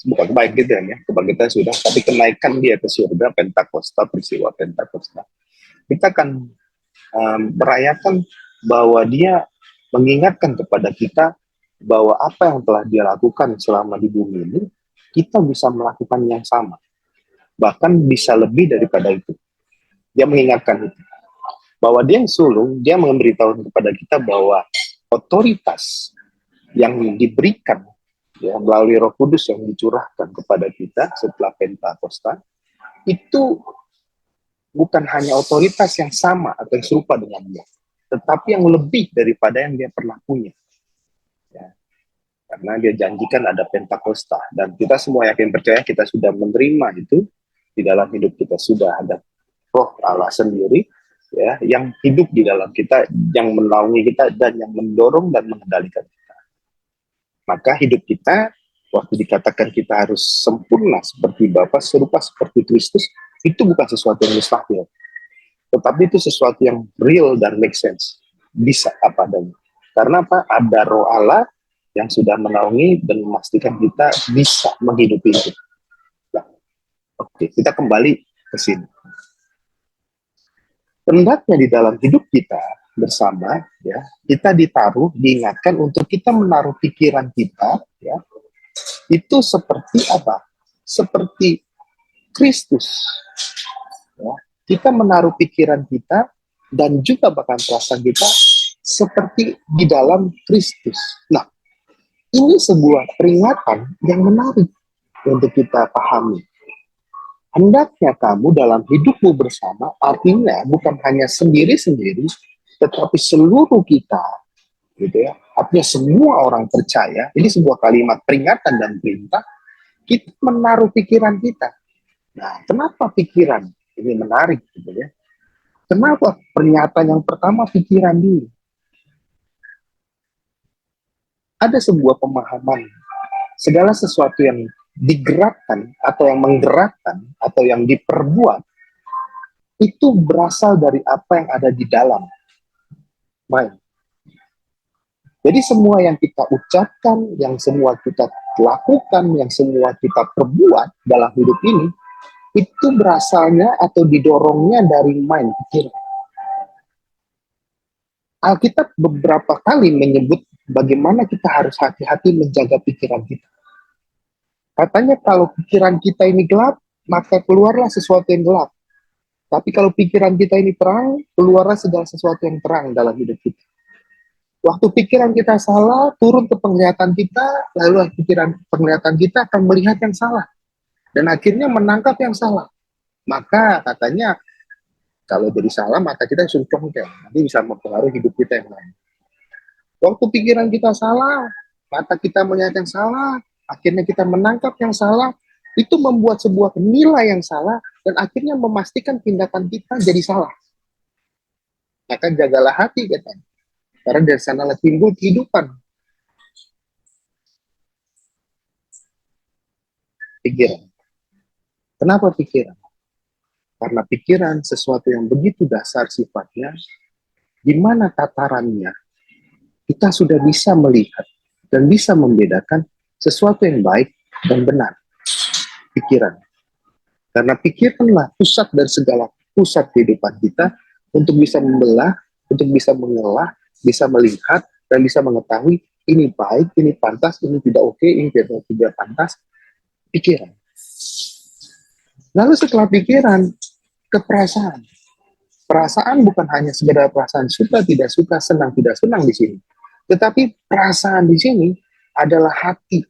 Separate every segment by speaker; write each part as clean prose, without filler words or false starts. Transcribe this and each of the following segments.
Speaker 1: Bukan baik gitu ya, kebangkitan sudah, tapi kenaikan dia ke surga, Pentakosta, peristiwa Pentakosta. Kita akan merayakan bahwa dia mengingatkan kepada kita bahwa apa yang telah dia lakukan selama di bumi ini, kita bisa melakukan yang sama. Bahkan bisa lebih daripada itu. Dia mengingatkan itu. Bahwa dia yang sulung, dia memberitahu kepada kita bahwa otoritas yang diberikan ya, melalui Roh Kudus yang dicurahkan kepada kita setelah Pentakosta, itu bukan hanya otoritas yang sama atau yang serupa dengan dia, tetapi yang lebih daripada yang dia pernah punya. Ya. Karena dia janjikan ada Pentakosta, dan kita semua yakin percaya kita sudah menerima itu, di dalam hidup kita sudah ada Roh Allah sendiri, ya, yang hidup di dalam kita, yang menaungi kita, dan yang mendorong dan mengendalikan kita. Maka hidup kita, waktu dikatakan kita harus sempurna seperti Bapa, serupa seperti Kristus, itu bukan sesuatu yang mustahil. Tetapi itu sesuatu yang real dan make sense. Bisa apa adanya. Karena apa? Ada Roh Allah yang sudah menaungi dan memastikan kita bisa menghidupi itu. Nah, oke, kita kembali ke sini. Hendaknya di dalam hidup kita bersama, ya, kita ditaruh, diingatkan untuk kita menaruh pikiran kita, ya, itu seperti apa? Seperti Kristus. Ya. Kita menaruh pikiran kita dan juga bahkan perasaan kita seperti di dalam Kristus. Nah, ini sebuah peringatan yang menarik untuk kita pahami. Hendaknya kamu dalam hidupmu bersama, artinya bukan hanya sendiri-sendiri, tetapi seluruh kita, gitu ya. Artinya semua orang percaya, ini sebuah kalimat peringatan dan perintah, kita menaruh pikiran kita. Nah, kenapa pikiran? Ini menarik, gitu ya. Kenapa pernyataan yang pertama pikiran dulu? Ada sebuah pemahaman, segala sesuatu yang digerakkan atau yang menggerakkan atau yang diperbuat itu berasal dari apa yang ada di dalam mind. Jadi semua yang kita ucapkan, yang semua kita lakukan, yang semua kita perbuat dalam hidup ini, itu berasalnya atau didorongnya dari mind, pikiran. Alkitab beberapa kali menyebut bagaimana kita harus hati-hati menjaga pikiran kita. Katanya kalau pikiran kita ini gelap, maka keluarlah sesuatu yang gelap. Tapi kalau pikiran kita ini terang, keluarlah segala sesuatu yang terang dalam hidup kita. Waktu pikiran kita salah, turun ke penglihatan kita, lalu penglihatan kita akan melihat yang salah. Dan akhirnya menangkap yang salah. Maka katanya, kalau jadi salah, maka kita suruh congkel. Nanti bisa mempengaruhi hidup kita yang lain. Waktu pikiran kita salah, mata kita melihat yang salah, akhirnya kita menangkap yang salah, itu membuat sebuah nilai yang salah, dan akhirnya memastikan tindakan kita jadi salah. Maka jagalah hati, katanya. Karena dari sanalah timbul kehidupan. Pikiran. Kenapa pikiran? Karena pikiran sesuatu yang begitu dasar sifatnya, di mana tatarannya, kita sudah bisa melihat dan bisa membedakan sesuatu yang baik dan benar. Pikiran. Karena pikiranlah pusat dari segala pusat kehidupan kita untuk bisa membelah, untuk bisa mengelah, bisa melihat, dan bisa mengetahui ini baik, ini pantas, ini tidak oke, ini tidak pantas. Pikiran. Lalu setelah pikiran, ke perasaan. Perasaan bukan hanya sekedar perasaan suka, tidak suka, senang, tidak senang di sini. Tetapi perasaan di sini adalah hati,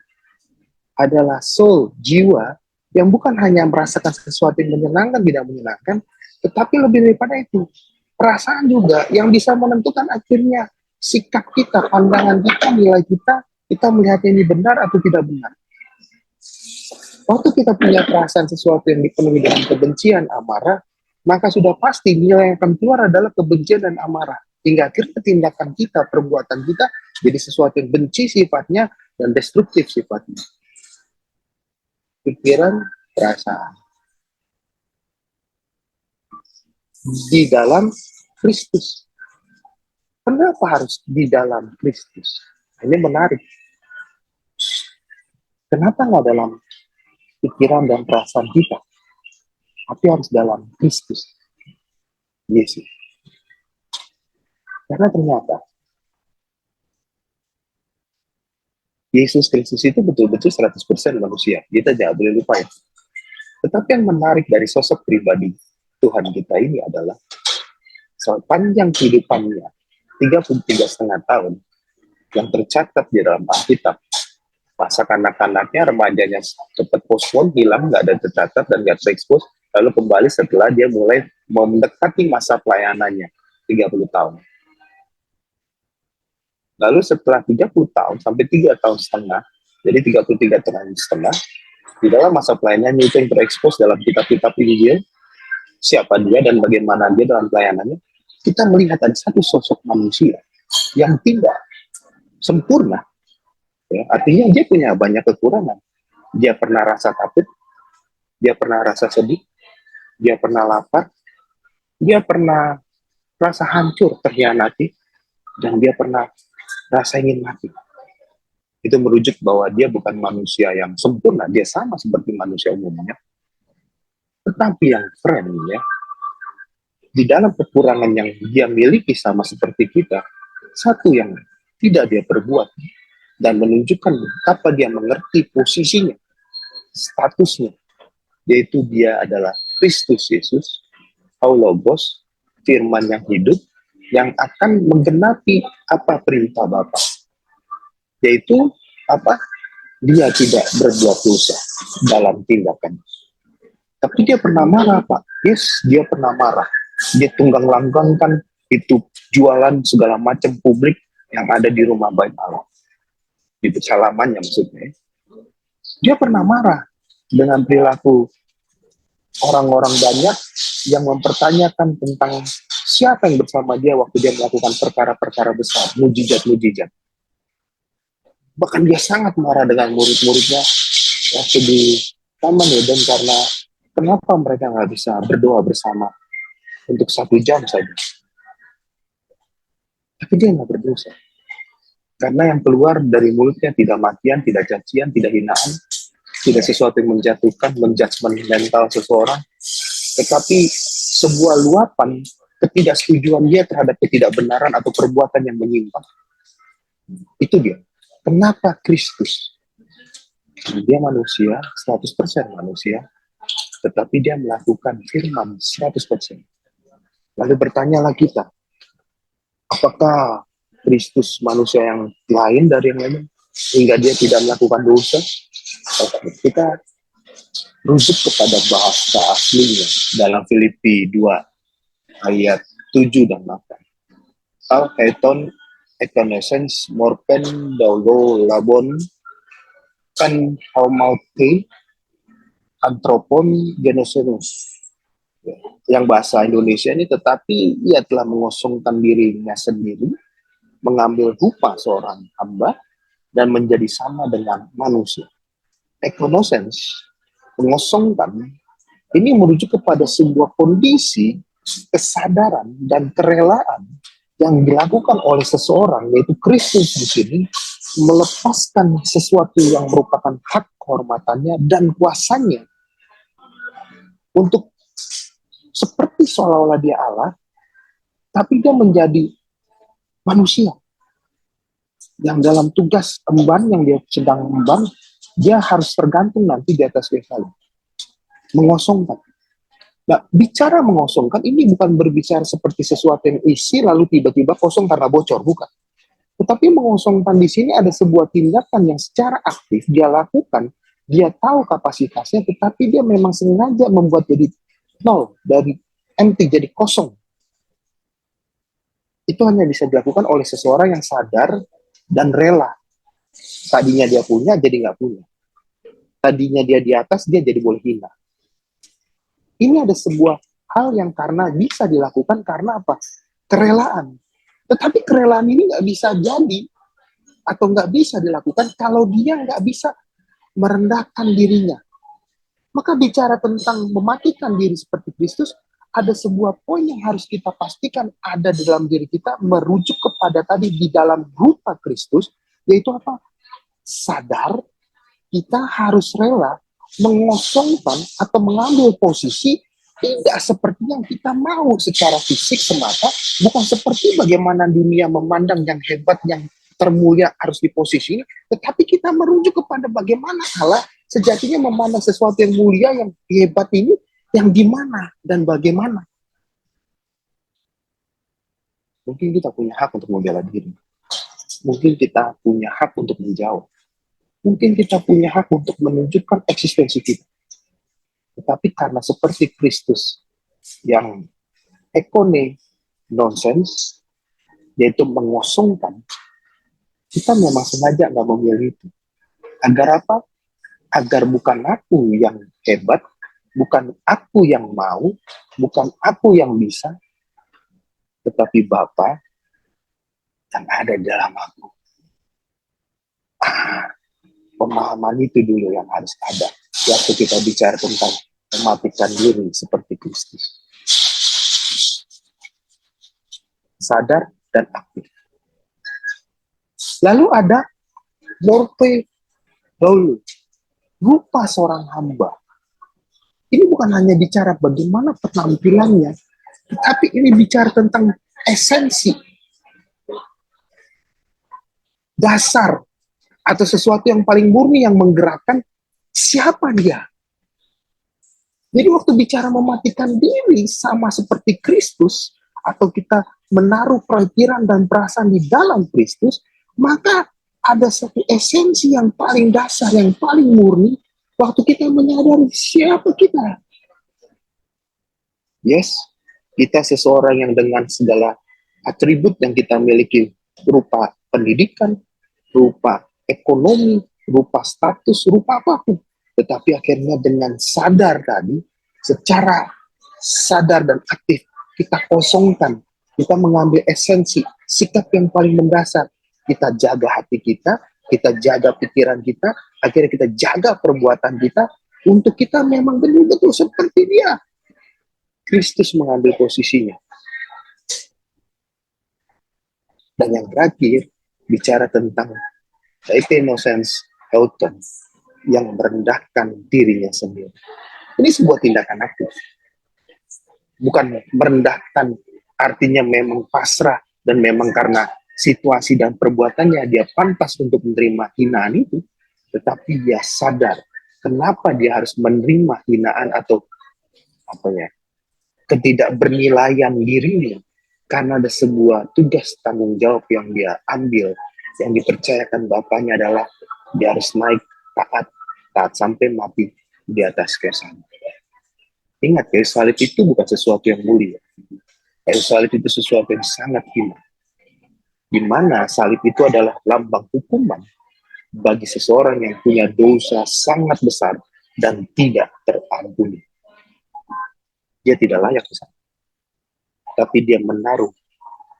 Speaker 1: adalah soul, jiwa, yang bukan hanya merasakan sesuatu yang menyenangkan, tidak menyenangkan, tetapi lebih daripada itu, perasaan juga yang bisa menentukan akhirnya sikap kita, pandangan kita, nilai kita melihat ini benar atau tidak benar. Waktu kita punya perasaan sesuatu yang dipenuhi dengan kebencian, amarah, maka sudah pasti nilai yang akan keluar adalah kebencian dan amarah. Hingga akhirnya tindakan kita, perbuatan kita, jadi sesuatu yang benci sifatnya dan destruktif sifatnya. Pikiran, perasaan. Di dalam Kristus. Kenapa harus di dalam Kristus? Ini menarik. Kenapa nggak dalam pikiran dan perasaan kita, tapi harus dalam Kristus Yesus? Karena ternyata Yesus Kristus itu betul-betul 100% manusia. Kita jangan boleh lupa ya. Tetapi yang menarik dari sosok pribadi Tuhan kita ini adalah sepanjang kehidupannya 33,5 tahun yang tercatat di dalam Alkitab, masa kanak-kanaknya, remajanya cepat postpone, hilang, nggak ada tercatat dan nggak terekspos, lalu kembali setelah dia mulai mendekati masa pelayanannya 30 tahun. Lalu setelah 30 tahun sampai 3 tahun setengah, jadi 33 tahun setengah, di dalam masa pelayanannya itu yang terekspos dalam kitab-kitab Injil, siapa dia dan bagaimana dia dalam pelayanannya, kita melihat ada satu sosok manusia yang tidak sempurna. Ya, artinya dia punya banyak kekurangan. Dia pernah rasa takut, dia pernah rasa sedih, dia pernah lapar, dia pernah rasa hancur, terhianati, dan dia pernah rasa ingin mati. Itu merujuk bahwa dia bukan manusia yang sempurna, dia sama seperti manusia umumnya. Tetapi yang keren ya, di dalam kekurangan yang dia miliki sama seperti kita, satu yang tidak dia perbuat dan menunjukkan betapa dia mengerti posisinya, statusnya, yaitu dia adalah Kristus Yesus, Logos, firman yang hidup, yang akan menggenapi apa perintah Bapa, yaitu apa? Dia tidak berbuat dosa dalam tindakan. Tapi dia pernah marah, Pak. Yes, dia pernah marah. Dia tunggang-langgangkan itu jualan segala macam publik yang ada di rumah Bait Allah. Itu salamannya maksudnya. Dia pernah marah dengan perilaku orang-orang banyak yang mempertanyakan tentang siapa yang bersama dia waktu dia melakukan perkara-perkara besar, mujizat-mujizat. Bahkan dia sangat marah dengan murid-muridnya waktu di Taman Eden karena kenapa mereka nggak bisa berdoa bersama untuk 1 jam saja. Tapi dia nggak berdosa. Karena yang keluar dari mulutnya tidak matian, tidak cacian, tidak hinaan, tidak sesuatu yang menjatuhkan, menjudgment mental seseorang, tetapi sebuah luapan ketidaksetujuan dia terhadap ketidakbenaran atau perbuatan yang menyimpang. Itu dia. Kenapa Kristus? Dia manusia, 100% manusia, tetapi dia melakukan firman 100%. Lalu bertanyalah kita, apakah Kristus manusia yang lain dari yang lain, hingga dia tidak melakukan dosa? Kita rujuk kepada bahasa aslinya dalam Filipi 2 ayat 7 dan 8. Al eton econescence morpen daulo labon kan haumaute antropon genosenus. Yang bahasa Indonesia ini, tetapi ia telah mengosongkan dirinya sendiri, mengambil rupa seorang hamba dan menjadi sama dengan manusia. Econosens, mengosongkan, ini merujuk kepada sebuah kondisi kesadaran dan kerelaan yang dilakukan oleh seseorang, yaitu Kristus di sini, melepaskan sesuatu yang merupakan hak kehormatannya dan kuasanya untuk seperti seolah-olah dia Allah, tapi dia menjadi manusia yang dalam tugas emban yang dia sedang emban, dia harus tergantung nanti di atas salib. Mengosongkan. Nah, bicara mengosongkan ini bukan berbicara seperti sesuatu yang isi lalu tiba-tiba kosong karena bocor, bukan. Tetapi mengosongkan di sini ada sebuah tindakan yang secara aktif dia lakukan, dia tahu kapasitasnya, tetapi dia memang sengaja membuat jadi nol, dari empty jadi kosong. Itu hanya bisa dilakukan oleh seseorang yang sadar dan rela. Tadinya dia punya, jadi nggak punya. Tadinya dia di atas, dia jadi boleh hina. Ini ada sebuah hal yang karena bisa dilakukan karena apa? Kerelaan. Tetapi kerelaan ini nggak bisa jadi atau nggak bisa dilakukan kalau dia nggak bisa merendahkan dirinya. Maka bicara tentang mematikan diri seperti Kristus, ada sebuah poin yang harus kita pastikan ada di dalam diri kita, merujuk kepada tadi di dalam rupa Kristus, yaitu apa? Sadar kita harus rela mengosongkan atau mengambil posisi tidak seperti yang kita mau secara fisik semata, bukan seperti bagaimana dunia memandang yang hebat, yang termulia harus di posisi ini, tetapi kita merujuk kepada bagaimana Allah sejatinya memandang sesuatu yang mulia, yang hebat ini, yang di mana dan bagaimana. Mungkin kita punya hak untuk membela diri. Mungkin kita punya hak untuk menjawab. Mungkin kita punya hak untuk menunjukkan eksistensi kita. Tetapi karena seperti Kristus yang ekone nonsense, yaitu mengosongkan, kita memang sengaja nggak memilih itu. Agar apa? Agar bukan aku yang hebat, bukan aku yang mau, bukan aku yang bisa, tetapi Bapa yang ada di dalam aku. Pemahaman itu dulu yang harus ada waktu kita bicara tentang mematikan diri seperti Kristus. Sadar dan aktif. Lalu ada morphe dulu, rupa seorang hamba. Ini bukan hanya bicara bagaimana penampilannya, tetapi ini bicara tentang esensi, dasar, atau sesuatu yang paling murni yang menggerakkan siapa dia. Jadi waktu bicara mematikan diri sama seperti Kristus, atau kita menaruh pikiran dan perasaan di dalam Kristus, maka ada satu esensi yang paling dasar, yang paling murni, waktu kita menyadari siapa kita. Yes, kita seseorang yang dengan segala atribut yang kita miliki, berupa pendidikan, berupa ekonomi, berupa status, berupa apapun. Tetapi akhirnya dengan sadar tadi, secara sadar dan aktif, kita kosongkan, kita mengambil esensi, sikap yang paling mendasar. Kita jaga hati kita jaga pikiran kita, akhirnya kita jaga perbuatan kita, untuk kita memang betul-betul seperti dia. Kristus mengambil posisinya. Dan yang terakhir, bicara tentang epinosense euton, yang merendahkan dirinya sendiri. Ini sebuah tindakan aktif. Bukan merendahkan, artinya memang pasrah, dan memang karena situasi dan perbuatannya dia pantas untuk menerima hinaan itu, tetapi dia sadar kenapa dia harus menerima hinaan atau ketidakbernilaian dirinya, karena ada sebuah tugas tanggung jawab yang dia ambil, yang dipercayakan Bapaknya adalah dia harus naik taat sampai mati di atas kayu salib. Ingat, kayu salib itu bukan sesuatu yang mulia. Kayu salib itu sesuatu yang sangat hina. Di mana salib itu adalah lambang hukuman bagi seseorang yang punya dosa sangat besar dan tidak terampuni. Dia tidak layak ke sana. Tapi dia menaruh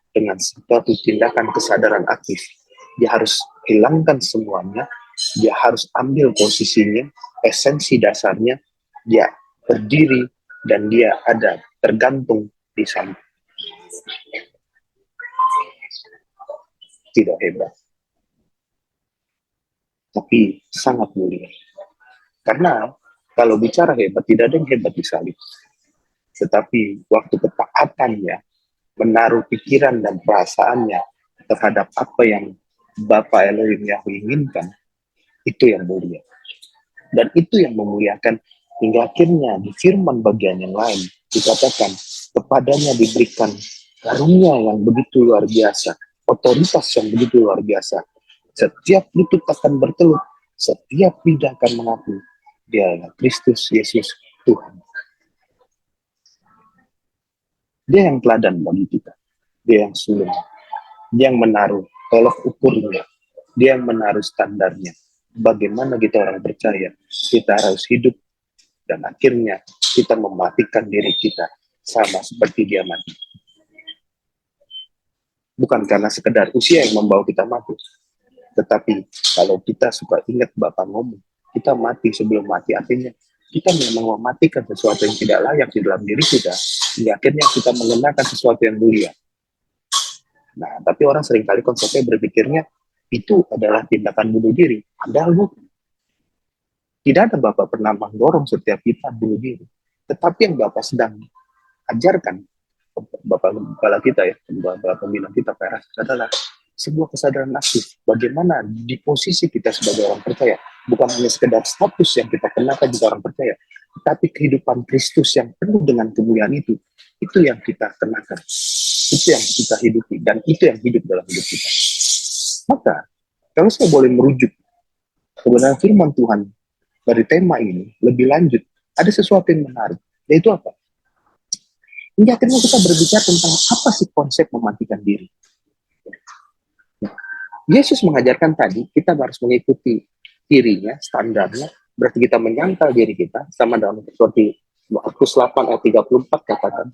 Speaker 1: dengan suatu tindakan kesadaran aktif. Dia harus hilangkan semuanya, dia harus ambil posisinya, esensi dasarnya, dia berdiri dan dia ada tergantung di sana. Tidak hebat, tapi sangat mulia. Karena kalau bicara hebat, tidak ada yang hebat di salib. Tetapi waktu ketaatannya, menaruh pikiran dan perasaannya terhadap apa yang Bapa Elohim Yahweh inginkan, itu yang mulia. Dan itu yang memuliakan, hingga akhirnya di firman bagian yang lain dikatakan kepadanya diberikan karunia yang begitu luar biasa, otoritas yang begitu luar biasa. Setiap lutut akan bertelut, setiap lidah akan mengaku dia adalah Kristus Yesus Tuhan. Dia yang teladan bagi kita, dia yang sulung, dia yang menaruh tolok ukurnya, dia yang menaruh standarnya. Bagaimana kita orang percaya, kita harus hidup, dan akhirnya kita mematikan diri kita sama seperti dia mati. Bukan karena sekedar usia yang membawa kita mati, tetapi kalau kita suka ingat Bapak ngomong, kita mati sebelum mati, artinya kita memang mematikan sesuatu yang tidak layak di dalam diri kita, hingga akhirnya kita mengenakan sesuatu yang mulia. Nah, tapi orang seringkali konsepnya berpikirnya itu adalah tindakan bunuh diri. Padahal bukan. Tidak ada Bapak pernah mendorong setiap kita bunuh diri. Tetapi yang Bapak sedang ajarkan, Bapak kepala kita ya, Bapak pembina kita, Pak Eras, adalah sebuah kesadaran aktif. Bagaimana di posisi kita sebagai orang percaya, bukan hanya sekedar status yang kita kenakan di orang percaya, tetapi kehidupan Kristus yang penuh dengan kemuliaan itu yang kita kenakan. Itu yang kita hidupi, dan itu yang hidup dalam hidup kita. Maka, kalau saya boleh merujuk kebenaran firman Tuhan dari tema ini lebih lanjut, ada sesuatu yang menarik, yaitu apa? Hingga akhirnya kita berbicara tentang apa sih konsep mematikan diri. Nah, Yesus mengajarkan tadi, kita harus mengikuti dirinya, standarnya, berarti kita menyangkal diri kita, sama dalam seperti Markus 8 ayat 34 katakan,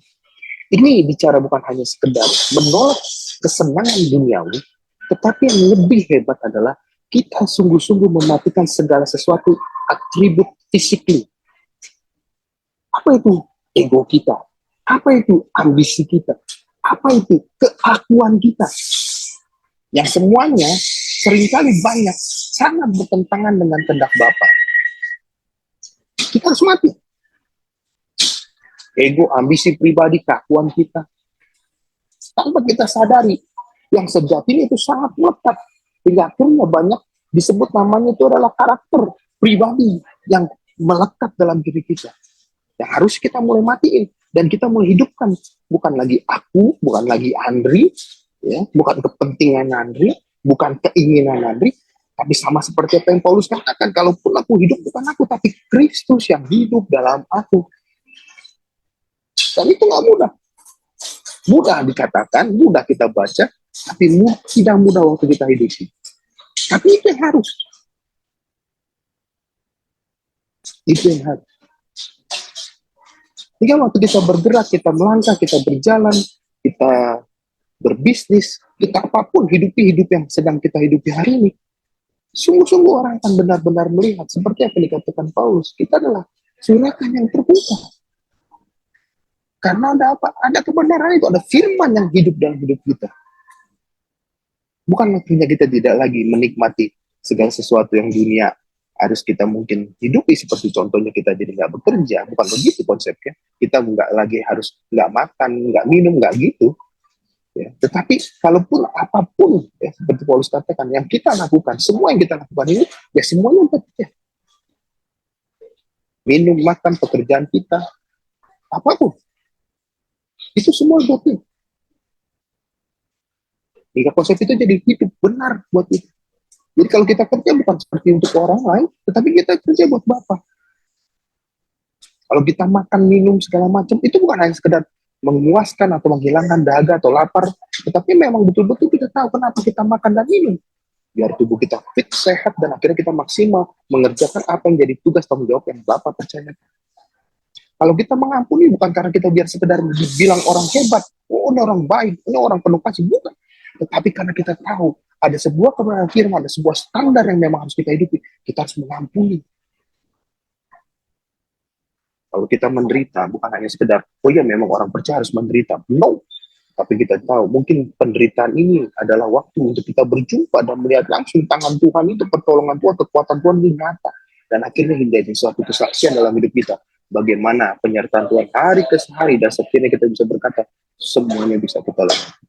Speaker 1: ini bicara bukan hanya sekedar menolak kesenangan duniawi, tetapi yang lebih hebat adalah kita sungguh-sungguh mematikan segala sesuatu atribut fisikly. Apa itu ego kita? Apa itu ambisi kita? Apa itu keakuan kita? Yang semuanya seringkali banyak sangat bertentangan dengan kehendak Bapa. Kita harus mati. Ego, ambisi pribadi, keakuan kita. Tanpa kita sadari, yang sejatinya itu sangat melekat. Hingga akhirnya banyak disebut namanya itu adalah karakter pribadi yang melekat dalam diri kita. Yang harus kita mulai matiin. Dan kita mulai hidupkan. Bukan lagi aku, bukan lagi Andri, ya, bukan kepentingan Andri, bukan keinginan Andri, tapi sama seperti apa yang Paulus katakan, kalaupun aku hidup bukan aku, tapi Kristus yang hidup dalam aku. Dan itu nggak mudah. Mudah dikatakan, mudah kita baca, tapi tidak mudah waktu kita hidupi. Tapi itu yang harus. Itu yang harus. Jika waktu kita bergerak, kita melangkah, kita berjalan, kita berbisnis, kita apapun hidupi hidup yang sedang kita hidupi hari ini, sungguh-sungguh orang akan benar-benar melihat seperti apa dikatakan Paulus, kita adalah suratan yang terbuka. Karena ada apa? Ada kebenaran itu, ada firman yang hidup dalam hidup kita. Bukan artinya kita tidak lagi menikmati segala sesuatu yang dunia harus kita mungkin hidupi, seperti contohnya kita jadi nggak bekerja, bukan begitu konsepnya. Kita nggak lagi harus nggak makan, nggak minum, nggak gitu. Ya. Tetapi kalaupun apapun, ya, seperti Paulus katakan, yang kita lakukan, semua yang kita lakukan ini, ya semuanya bekerja. Minum, makan, pekerjaan kita, apapun. Itu semua betul. Hingga konsep itu jadi hidup benar buat kita. Jadi kalau kita kerja bukan seperti untuk orang lain, tetapi kita kerja buat Bapa. Kalau kita makan, minum, segala macam, itu bukan hanya sekedar memuaskan atau menghilangkan dahaga atau lapar, tetapi memang betul-betul kita tahu kenapa kita makan dan minum. Biar tubuh kita fit, sehat, dan akhirnya kita maksimal mengerjakan apa yang jadi tugas tanggung jawab yang Bapa percayakan. Kalau kita mengampuni bukan karena kita biar sekedar dibilang orang hebat, oh ini orang baik, ini orang penuh kasih, bukan. Tetapi karena kita tahu ada sebuah kebenaran firman, ada sebuah standar yang memang harus kita hidupi, kita harus mengampuni. Kalau kita menderita, bukan hanya sekedar, oh ya memang orang percaya harus menderita. No. Tapi kita tahu, mungkin penderitaan ini adalah waktu untuk kita berjumpa dan melihat langsung tangan Tuhan itu, pertolongan Tuhan, kekuatan Tuhan ini nyata. Dan akhirnya menjadi suatu kesaksian dalam hidup kita. Bagaimana penyertaan Tuhan hari ke hari, dan seterusnya kita bisa berkata, semuanya bisa kita lakukan.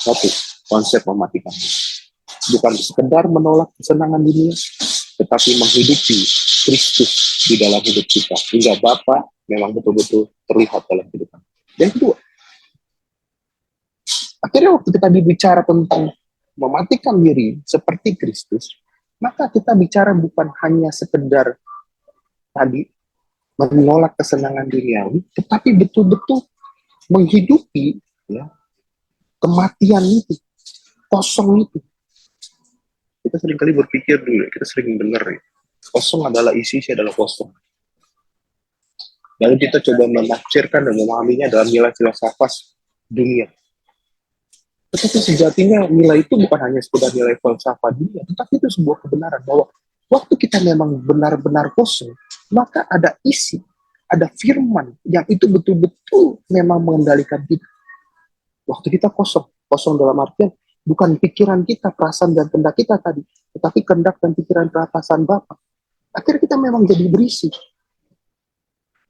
Speaker 1: Satu, konsep mematikan. Bukan sekedar menolak kesenangan dunia, tetapi menghidupi Kristus di dalam hidup kita. Hingga Bapa memang betul-betul terlihat dalam kehidupan. Yang kedua, akhirnya waktu kita bicara tentang mematikan diri seperti Kristus, maka kita bicara bukan hanya sekedar tadi menolak kesenangan duniawi, tetapi betul-betul menghidupi ya, kematian itu, kosong itu. Kita seringkali berpikir dulu, kita sering dengar ya, kosong adalah isi adalah kosong. Lalu kita coba menafsirkan dan memahaminya dalam nilai filsafat dunia. Tetapi sejatinya nilai itu bukan hanya sekedar nilai filsafat dunia, tetapi itu sebuah kebenaran bahwa Waktu kita memang benar-benar kosong, maka ada isi, ada firman yang itu betul-betul memang mengendalikan kita. Waktu kita kosong, kosong dalam artian bukan pikiran kita, perasaan dan kehendak kita tadi, tetapi kehendak dan pikiran perasaan Bapa. Akhirnya kita memang jadi berisi.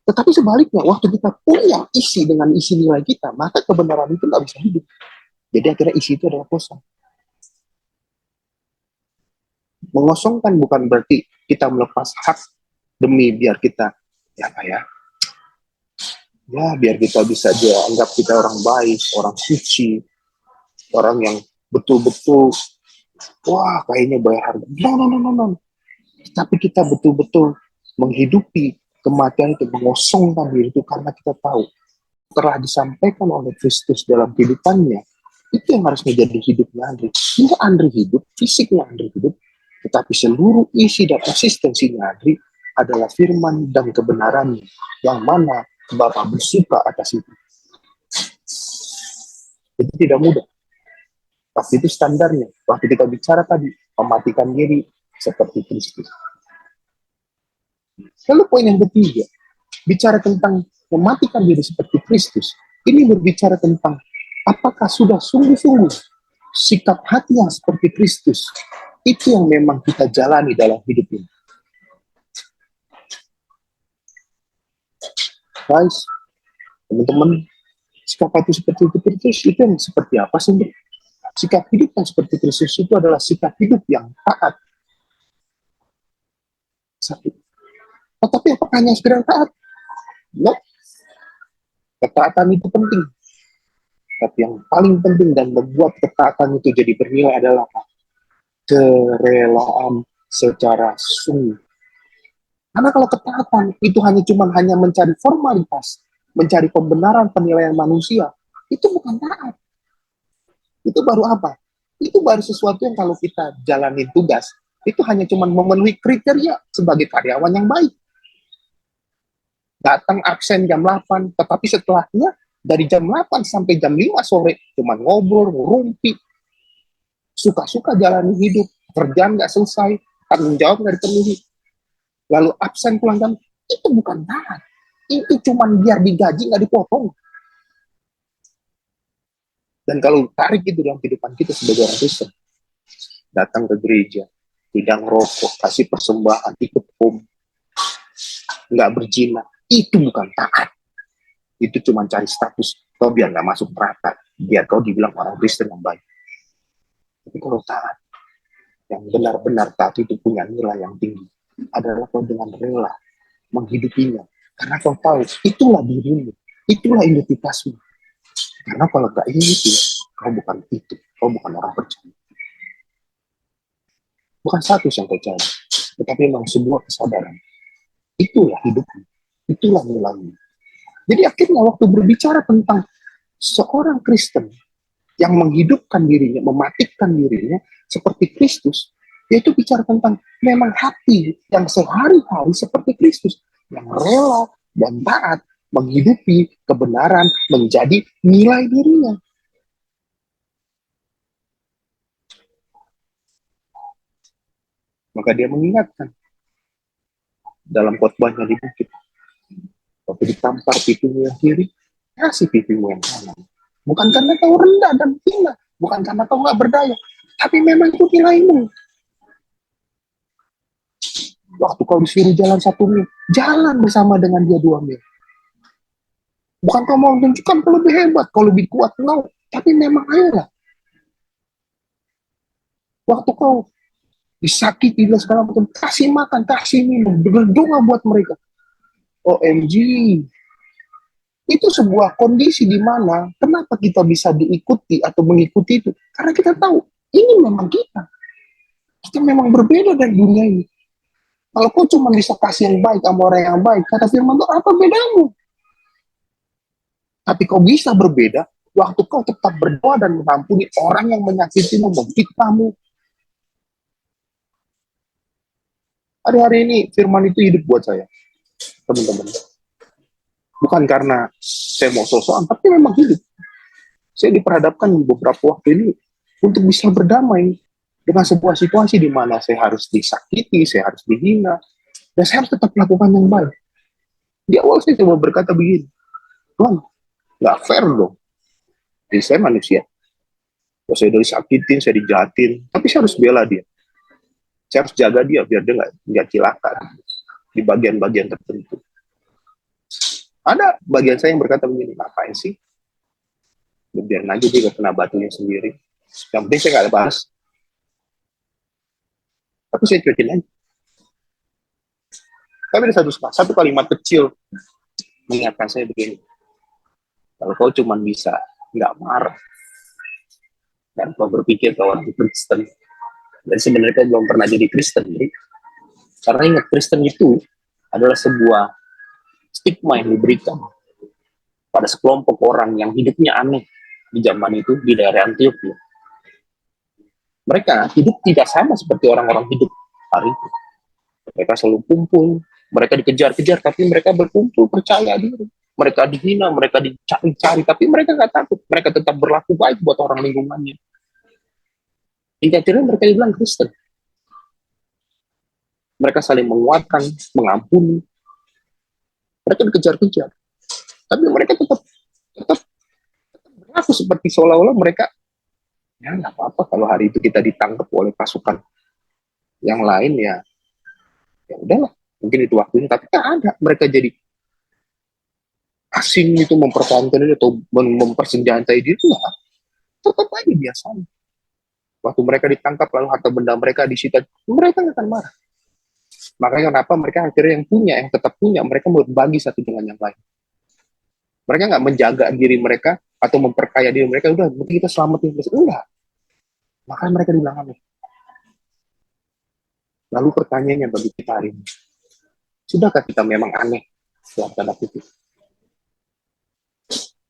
Speaker 1: Tetapi sebaliknya, waktu kita punya isi dengan isi nilai kita, maka kebenaran itu nggak bisa hidup. Jadi akhirnya isi itu adalah kosong. Mengosongkan bukan berarti kita melepas hak demi biar kita, biar kita bisa dia anggap kita orang baik, orang suci, orang yang betul-betul, kayaknya bayar harga. No. Tapi kita betul-betul menghidupi kematian itu, mengosongkan diri itu karena kita tahu telah disampaikan oleh Kristus dalam kehidupannya. Itu yang harus menjadi hidupnya Andri. Tidak Andri hidup, fisiknya Andri hidup, tetapi seluruh isi dan eksistensinya Andri adalah firman dan kebenarannya, yang mana Bapa bersuka atas itu. Itu tidak mudah. Tapi itu standarnya. Waktu kita bicara tadi, mematikan diri seperti Kristus. Lalu poin yang ketiga, bicara tentang mematikan diri seperti Kristus. Ini berbicara tentang apakah sudah sungguh-sungguh sikap hati yang seperti Kristus itu yang memang kita jalani dalam hidup ini. Guys, teman-teman, sikap hati seperti Kristus itu yang seperti apa sih? Sikap hidup yang seperti Kristus itu adalah sikap hidup yang taat. Satu. Tetapi apakah hanya sekedar taat? No. Ketaatan itu penting. Tapi yang paling penting dan membuat ketaatan itu jadi bernilai adalah kerelaan secara sungguh. Karena kalau ketaatan itu hanya mencari formalitas, mencari pembenaran penilaian manusia, itu bukan taat. Itu baru apa? Itu baru sesuatu yang kalau kita jalani tugas, itu hanya cuma memenuhi kriteria sebagai karyawan yang baik. Datang absen jam 8, tetapi setelahnya dari jam 8 sampai jam 5 sore cuma ngobrol, ngurumpi, suka-suka jalani hidup, kerjaan nggak selesai, tanggung jawab nggak dipenuhi, lalu absen pulang jam, itu bukan taat. Itu cuma biar digaji nggak dipotong. Dan kalau tarik itu dalam kehidupan kita sebagai orang Kristen, datang ke gereja, tidak ngerokok, kasih persembahan, ikut home, nggak berzina, itu bukan taat. Itu cuma cari status, kau biar nggak masuk neraka, biar kau dibilang orang Kristen yang baik. Tapi kalau taat, yang benar-benar taat itu punya nilai yang tinggi, adalah kau dengan rela menghidupinya. Karena kau tahu, itulah dirimu, itulah identitasmu. Karena kalau nggak itu, kau bukan itu, kau bukan orang percaya. Bukan status yang kau cari, tetapi memang sebuah kesadaran. Itulah hidupmu, itulah nilainya. Jadi akhirnya waktu berbicara tentang seorang Kristen yang menghidupkan dirinya, mematikan dirinya seperti Kristus, yaitu bicara tentang memang hati yang sehari-hari seperti Kristus, yang rela dan taat menghidupi kebenaran menjadi nilai dirinya. Maka dia mengingatkan dalam khotbahnya di bukit, waktu ditampar pipimu yang kiri, kasih pipimu yang kanan. Bukan karena kau rendah dan hina, bukan karena kau nggak berdaya, tapi memang itu nilaimu. Waktu kau disuruh jalan 1 mil, jalan bersama dengan dia 2 mil. Bukan kau mau menunjukkan kau lebih hebat, kau lebih kuat, no. Tapi memang ayolah. Waktu kau disakiti dan segala macam, kasih makan, kasih minum, berdoa buat mereka. OMG. Itu sebuah kondisi di mana kenapa kita bisa diikuti atau mengikuti itu? Karena kita tahu, ini memang kita. Kita memang berbeda dari dunia ini. Kalau kau cuma bisa kasih yang baik sama orang yang baik, kata firman itu, apa bedamu? Tapi kau bisa berbeda waktu kau tetap berdoa dan mengampuni orang yang menyakitimu, memfitnahmu. Hari-hari ini firman itu hidup buat saya, teman-teman. Bukan karena saya mau sosokan, tapi memang hidup. Saya diperhadapkan beberapa waktu ini untuk bisa berdamai Dengan sebuah situasi di mana saya harus disakiti, saya harus dihina, dan saya harus tetap melakukan yang baik. Di awal saya coba berkata begini, Tuhan, nggak fair dong. Jadi saya manusia. Kalau saya udah disakitin, saya dijahatin, tapi saya harus bela dia. Saya harus jaga dia biar dia nggak cilaka di bagian-bagian tertentu. Ada bagian saya yang berkata begini, ngapain sih? Biar aja dia kena batunya sendiri. Yang penting saya nggak bahas. Tapi saya cuekin aja. Tapi ada satu kalimat kecil mengingatkan saya begini. Kalau kau cuma bisa nggak marah, dan kau berpikir kau orang Kristen, dan sebenarnya kau belum pernah jadi Kristen, jadi, karena ingat Kristen itu adalah sebuah stigma yang diberikan pada sekelompok orang yang hidupnya aneh di zaman itu di daerah Antioquia. Mereka hidup tidak sama seperti orang-orang hidup hari itu. Mereka selalu kumpul, mereka dikejar-kejar, tapi mereka berkumpul percaya diri. Mereka dihina, mereka dicari-cari, tapi mereka nggak takut. Mereka tetap berlaku baik buat orang lingkungannya. Hingga akhirnya mereka dibilang Kristen. Mereka saling menguatkan, mengampuni. Mereka dikejar-kejar. Tapi mereka tetap berlaku seperti seolah-olah mereka, ya nggak apa-apa kalau hari itu kita ditangkap oleh pasukan yang lain, ya udahlah, mungkin itu waktunya. Tapi kan ada, mereka jadi asing itu mempertahankan diri atau mempersenjatai diri, ya tetap aja biasanya. Waktu mereka ditangkap lalu harta benda mereka disita, mereka nggak akan marah. Makanya kenapa mereka akhirnya yang tetap punya, mereka berbagi satu dengan yang lain. Mereka nggak menjaga diri mereka atau memperkaya diri mereka, udah mungkin kita selamatin, enggak. Makanya mereka dibilang aneh. Lalu pertanyaannya bagi kita hari ini, sudahkah kita memang aneh dalam tanda kutip?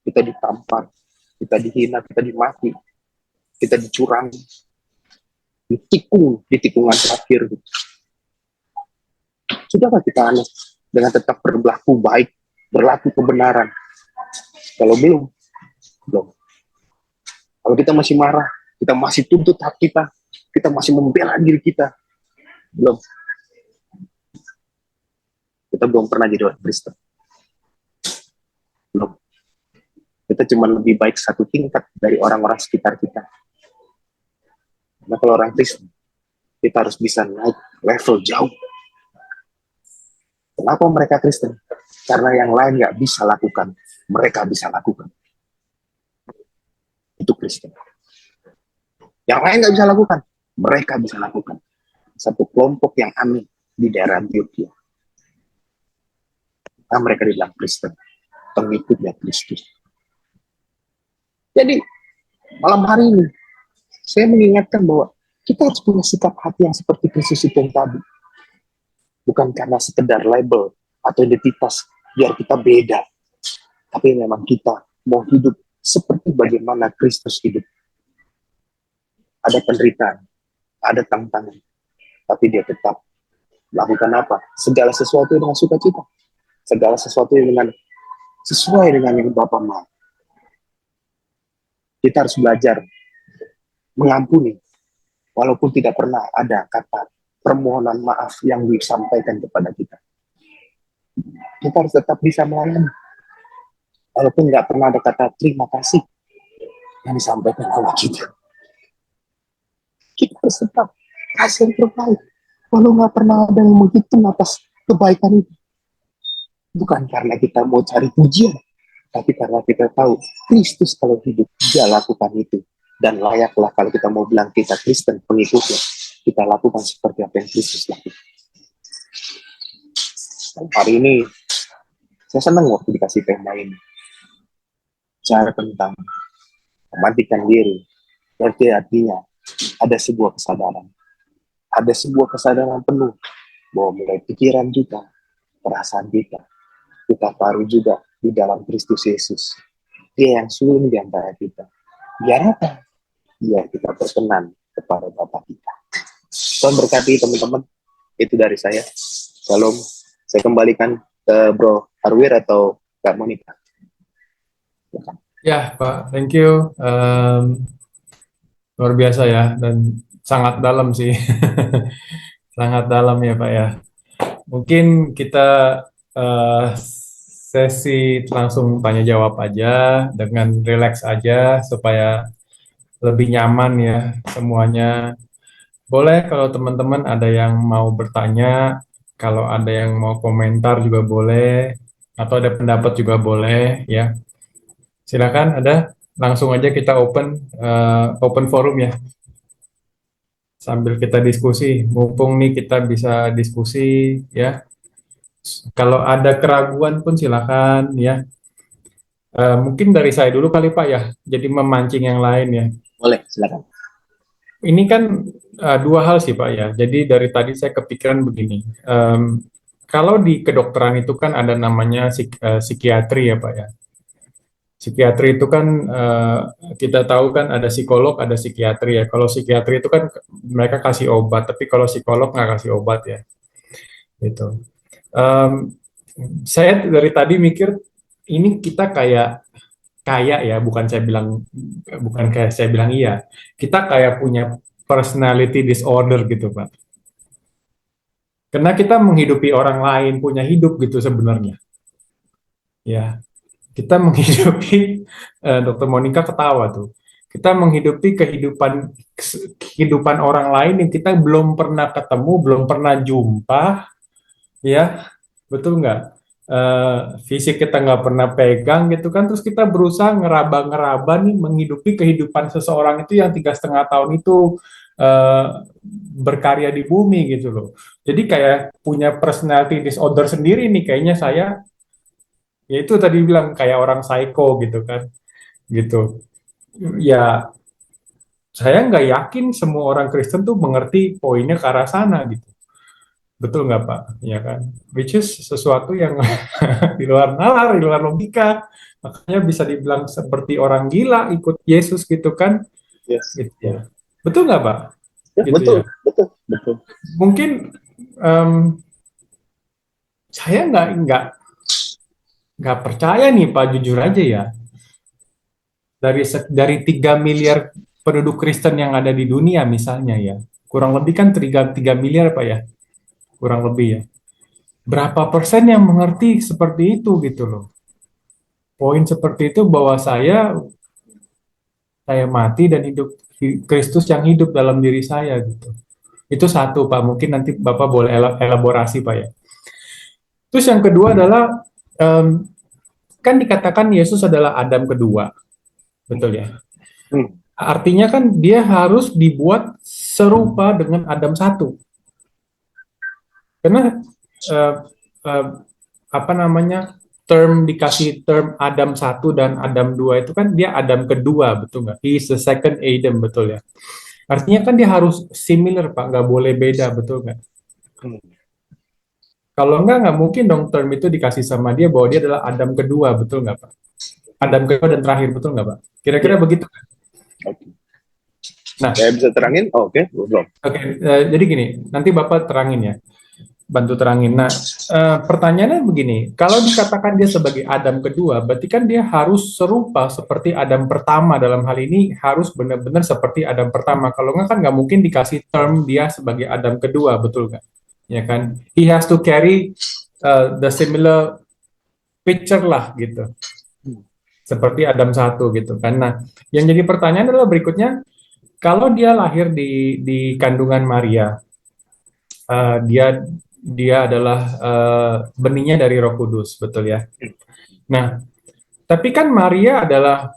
Speaker 1: Kita ditampar, kita dihina, kita dimaki, kita dicurangi, di tikungan terakhir. Sudahkah kita aneh dengan tetap berlaku baik, berlaku kebenaran? Kalau belum. Kalau kita masih marah, kita masih tuntut hak kita masih membela diri kita, belum. Kita belum pernah jadi orang Kristen. Belum. Kita cuma lebih baik satu tingkat dari orang-orang sekitar kita. Nah, kalau orang Kristen, kita harus bisa naik level jauh. Kenapa mereka Kristen? Karena yang lain nggak bisa lakukan, mereka bisa lakukan. Itu Kristen. Yang lain nggak bisa lakukan, mereka bisa lakukan. Satu kelompok yang aneh di daerah Antioquia. Nah, mereka dibilang Kristen, pengikutnya Kristus. Jadi, malam hari ini, saya mengingatkan bahwa kita harus punya sikap hati yang seperti Kristus itu yang tadi. Bukan karena sekedar label atau identitas, biar kita beda. Tapi memang kita mau hidup seperti bagaimana Kristus hidup. Ada penderitaan, ada tantangan, tapi dia tetap melakukan apa? Segala sesuatu dengan sukacita. Segala sesuatu dengan sesuai dengan yang Bapa mau. Kita harus belajar mengampuni, walaupun tidak pernah ada kata permohonan maaf yang disampaikan kepada kita. Kita harus tetap bisa melayani, walaupun nggak pernah ada kata terima kasih yang disampaikan oleh kita. Kita harus tetap kasih yang terbaik, walau nggak pernah ada yang menghitung atas kebaikan itu. Bukan karena kita mau cari pujian, tapi karena kita tahu Kristus kalau hidup, dia lakukan itu. Dan layaklah kalau kita mau bilang kita Kristen, pengikutnya, kita lakukan seperti apa yang Kristus lakukan. Dan hari ini, saya senang waktu dikasih tema ini. Cara tentang mematikan diri, berarti artinya ada sebuah kesadaran. Ada sebuah kesadaran penuh bahwa mulai pikiran kita, perasaan kita taruh juga di dalam Kristus Yesus. Dia yang sulung di antara kita. Biar apa? Biar kita berkenan kepada Bapa kita. Tuhan berkati teman-teman. Itu dari saya. Shalom. Saya kembalikan ke Bro Arwir atau Kak Monica.
Speaker 2: Ya Pak, thank you. Luar biasa ya. Dan sangat dalam sih. Sangat dalam ya Pak ya. Mungkin kita sesi langsung tanya jawab aja dengan rileks aja supaya lebih nyaman ya semuanya. Boleh kalau teman-teman ada yang mau bertanya, kalau ada yang mau komentar juga boleh, atau ada pendapat juga boleh ya. Silakan ada, langsung aja kita open forum ya, sambil kita diskusi. Mumpung nih kita bisa diskusi ya. Kalau ada keraguan pun silakan ya. Mungkin dari saya dulu kali Pak ya, jadi memancing yang lain ya.
Speaker 1: Boleh, silakan.
Speaker 2: Ini kan dua hal sih Pak ya. Jadi dari tadi saya kepikiran begini. Em, Kalau di kedokteran itu kan ada namanya psikiatri ya Pak ya. Psikiatri itu kan kita tahu kan ada psikolog, ada psikiatri ya. Kalau psikiatri itu kan mereka kasih obat, tapi kalau psikolog nggak kasih obat ya. Gitu. Em, saya dari tadi mikir ini kita kayak ya, bukan kayak saya bilang iya. Kita kayak punya personality disorder gitu Pak. Karena kita menghidupi orang lain, punya hidup gitu sebenarnya. Ya, kita menghidupi Dokter Monica ketawa tuh. Kita menghidupi kehidupan orang lain yang kita belum pernah ketemu, belum pernah jumpa, ya, betul nggak? Fisik kita nggak pernah pegang gitu kan, terus kita berusaha ngeraba-ngeraba nih menghidupi kehidupan seseorang itu yang 3,5 tahun itu eh, berkarya di bumi gitu loh. Jadi kayak punya personality disorder sendiri nih kayaknya saya, ya itu tadi bilang kayak orang psycho gitu kan, gitu. Ya saya nggak yakin semua orang Kristen tuh mengerti poinnya ke arah sana gitu. Betul nggak Pak? Ya kan? Which is sesuatu yang di luar nalar, di luar logika. Makanya bisa dibilang seperti orang gila ikut Yesus gitu kan?
Speaker 1: Yes.
Speaker 2: Gitu ya. Betul nggak Pak?
Speaker 1: Ya,
Speaker 2: Gitu
Speaker 1: betul,
Speaker 2: ya.
Speaker 1: betul, betul.
Speaker 2: Mungkin em, saya nggak percaya nih Pak, jujur aja ya. Dari 3 miliar penduduk Kristen yang ada di dunia misalnya ya, kurang lebih kan 3 miliar Pak ya, kurang lebih ya. Berapa persen yang mengerti seperti itu gitu loh. Poin seperti itu bahwa saya mati dan hidup Kristus yang hidup dalam diri saya gitu. Itu satu Pak, mungkin nanti Bapak boleh elaborasi Pak ya. Terus yang kedua adalah em, kan dikatakan Yesus adalah Adam kedua, betul ya.
Speaker 1: Hmm.
Speaker 2: Artinya kan dia harus dibuat serupa dengan Adam satu. Karena eh, eh, apa namanya, dikasih term Adam satu dan Adam dua itu kan dia Adam kedua, betul nggak? He is the second Adam, betul ya. Artinya kan dia harus similar Pak, nggak boleh beda, betul nggak?
Speaker 1: Hmm.
Speaker 2: Kalau nggak mungkin dong term itu dikasih sama dia bahwa dia adalah Adam kedua, betul nggak Pak?
Speaker 1: Hmm.
Speaker 2: Adam kedua dan terakhir, betul nggak Pak? Kira-kira
Speaker 1: Ya,
Speaker 2: begitu.
Speaker 1: oke.
Speaker 2: Nah,
Speaker 1: Saya bisa terangin? Oh, oke, belum.
Speaker 2: oke, jadi gini, nanti Bapak terangin ya. Bantu terangin. Nah, pertanyaannya begini, kalau dikatakan dia sebagai Adam kedua, berarti kan dia harus serupa seperti Adam pertama, dalam hal ini harus benar-benar seperti Adam pertama. Kalau nggak kan nggak mungkin dikasih term dia sebagai Adam kedua, betul nggak? Ya kan? He has to carry the similar picture lah gitu,
Speaker 1: Hmm.
Speaker 2: seperti Adam satu gitu kan. Nah, yang jadi pertanyaan adalah berikutnya, kalau dia lahir di kandungan Maria, dia dia adalah benihnya dari Roh Kudus, betul ya. Nah, tapi kan Maria adalah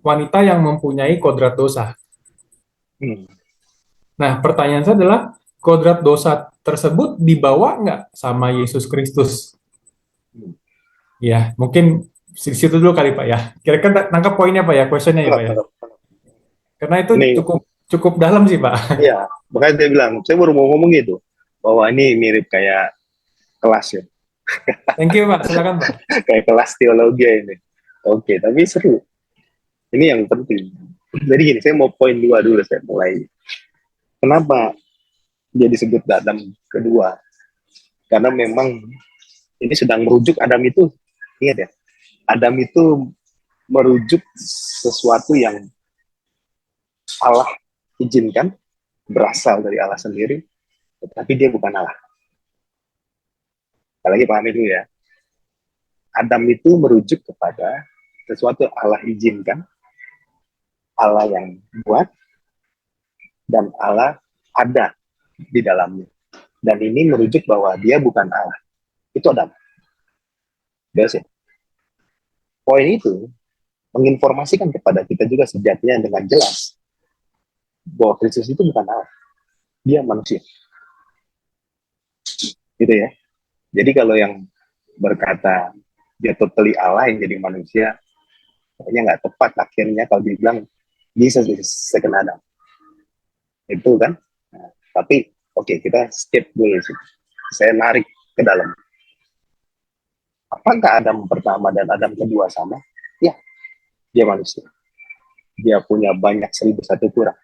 Speaker 2: wanita yang mempunyai kodrat dosa.
Speaker 1: Hmm.
Speaker 2: Nah, pertanyaan saya adalah kodrat dosa tersebut dibawa nggak sama Yesus Kristus?
Speaker 1: Hmm.
Speaker 2: Ya, mungkin di situ dulu kali Pak ya. Kira-kira nangkap poinnya Pak ya, questionnya ya
Speaker 1: Tangkap,
Speaker 2: Pak ya.
Speaker 1: tangkap.
Speaker 2: Karena itu
Speaker 1: Ini,
Speaker 2: cukup cukup dalam sih Pak.
Speaker 1: ya, makanya saya bilang, saya baru mau ngomong gitu, bahwa ini mirip kayak kelas ya,
Speaker 2: Thank you Pak, silakan Pak.
Speaker 1: kayak kelas teologi ini. Oke, tapi seru. Ini yang penting. Jadi gini, saya mau poin dua dulu, saya mulai. Kenapa dia disebut Adam kedua? Karena memang ini sedang merujuk Adam itu, ingat ya, Adam itu merujuk sesuatu yang Allah izinkan, berasal dari Allah sendiri, tetapi dia bukan Allah. Apalagi pahami dulu ya. Adam itu merujuk kepada sesuatu Allah izinkan, Allah yang buat, dan Allah ada di dalamnya. Dan ini merujuk bahwa dia bukan Allah. Itu Adam. Biasa. Poin itu menginformasikan kepada kita juga sejatinya dengan jelas bahwa Kristus itu bukan Allah. Dia manusia. Gitu ya. Jadi kalau yang berkata dia totally Allah yang jadi manusia, kayaknya nggak tepat akhirnya kalau dibilang Jesus is second Adam. Itu kan. Nah, tapi oke, kita skip dulu sih. Saya narik ke dalam. Apakah Adam pertama dan Adam kedua sama? Ya, dia manusia. Dia punya banyak 1001 kurang.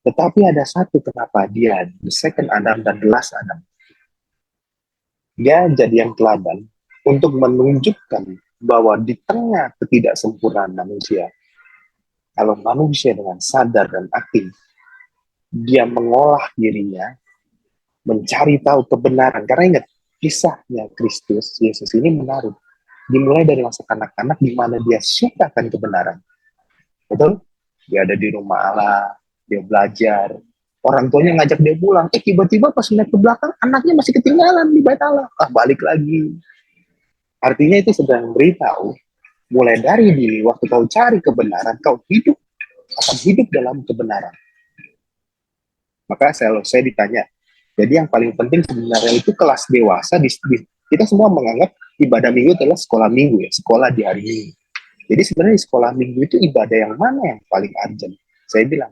Speaker 1: Tetapi ada satu kenapa dia the second Adam dan the last Adam. Dia jadi yang teladan untuk menunjukkan bahwa di tengah ketidaksempurnaan manusia, kalau manusia dengan sadar dan aktif, dia mengolah dirinya, mencari tahu kebenaran. Karena ingat, kisahnya Kristus, Yesus ini menarik. Dimulai dari masa kanak-kanak di mana dia suka akan kebenaran. Betul? Dia ada di rumah Allah, dia belajar. Orang tuanya ngajak dia pulang. Tiba-tiba pas naik ke belakang, anaknya masih ketinggalan di bait Allah. Balik lagi. Artinya itu sedang beritahu, mulai dari diri, waktu kau cari kebenaran, kau hidup, akan hidup dalam kebenaran. Maka saya ditanya, jadi yang paling penting sebenarnya itu kelas dewasa, kita semua menganggap ibadah minggu adalah sekolah minggu ya, sekolah di hari minggu. Jadi sebenarnya di sekolah minggu itu ibadah yang mana yang paling urgent? Saya bilang,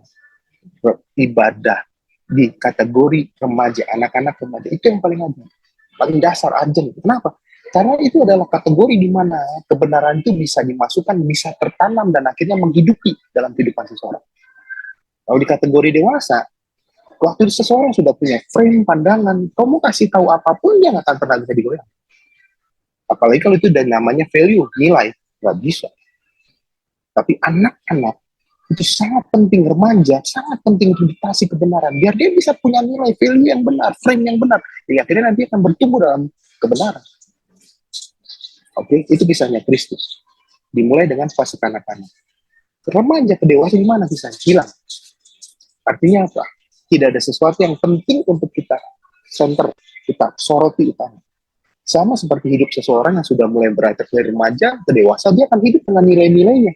Speaker 1: ibadah di kategori remaja, anak-anak remaja, itu yang paling urgent. Paling dasar urgent. Kenapa? Karena itu adalah kategori di mana kebenaran itu bisa dimasukkan, bisa tertanam, dan akhirnya menghidupi dalam kehidupan seseorang. Kalau di kategori dewasa, waktu seseorang sudah punya frame pandangan, kamu kasih tahu apapun, dia nggak akan pernah bisa digoyang. Apalagi kalau itu dan namanya value, nilai, nggak bisa. Tapi anak-anak itu sangat penting, remaja sangat penting untuk dikasih kebenaran biar dia bisa punya nilai value yang benar, frame yang benar, hingga akhirnya nanti akan bertumbuh dalam kebenaran. Oke, itu kisahnya Kristus. Dimulai dengan fase kanak-kanak. Remaja ke dewasa di mana kisahnya? Hilang. Artinya apa? Tidak ada sesuatu yang penting untuk kita center, kita soroti utama. Sama seperti hidup seseorang yang sudah mulai beranjak dari remaja ke dewasa, dia akan hidup dengan nilai-nilainya.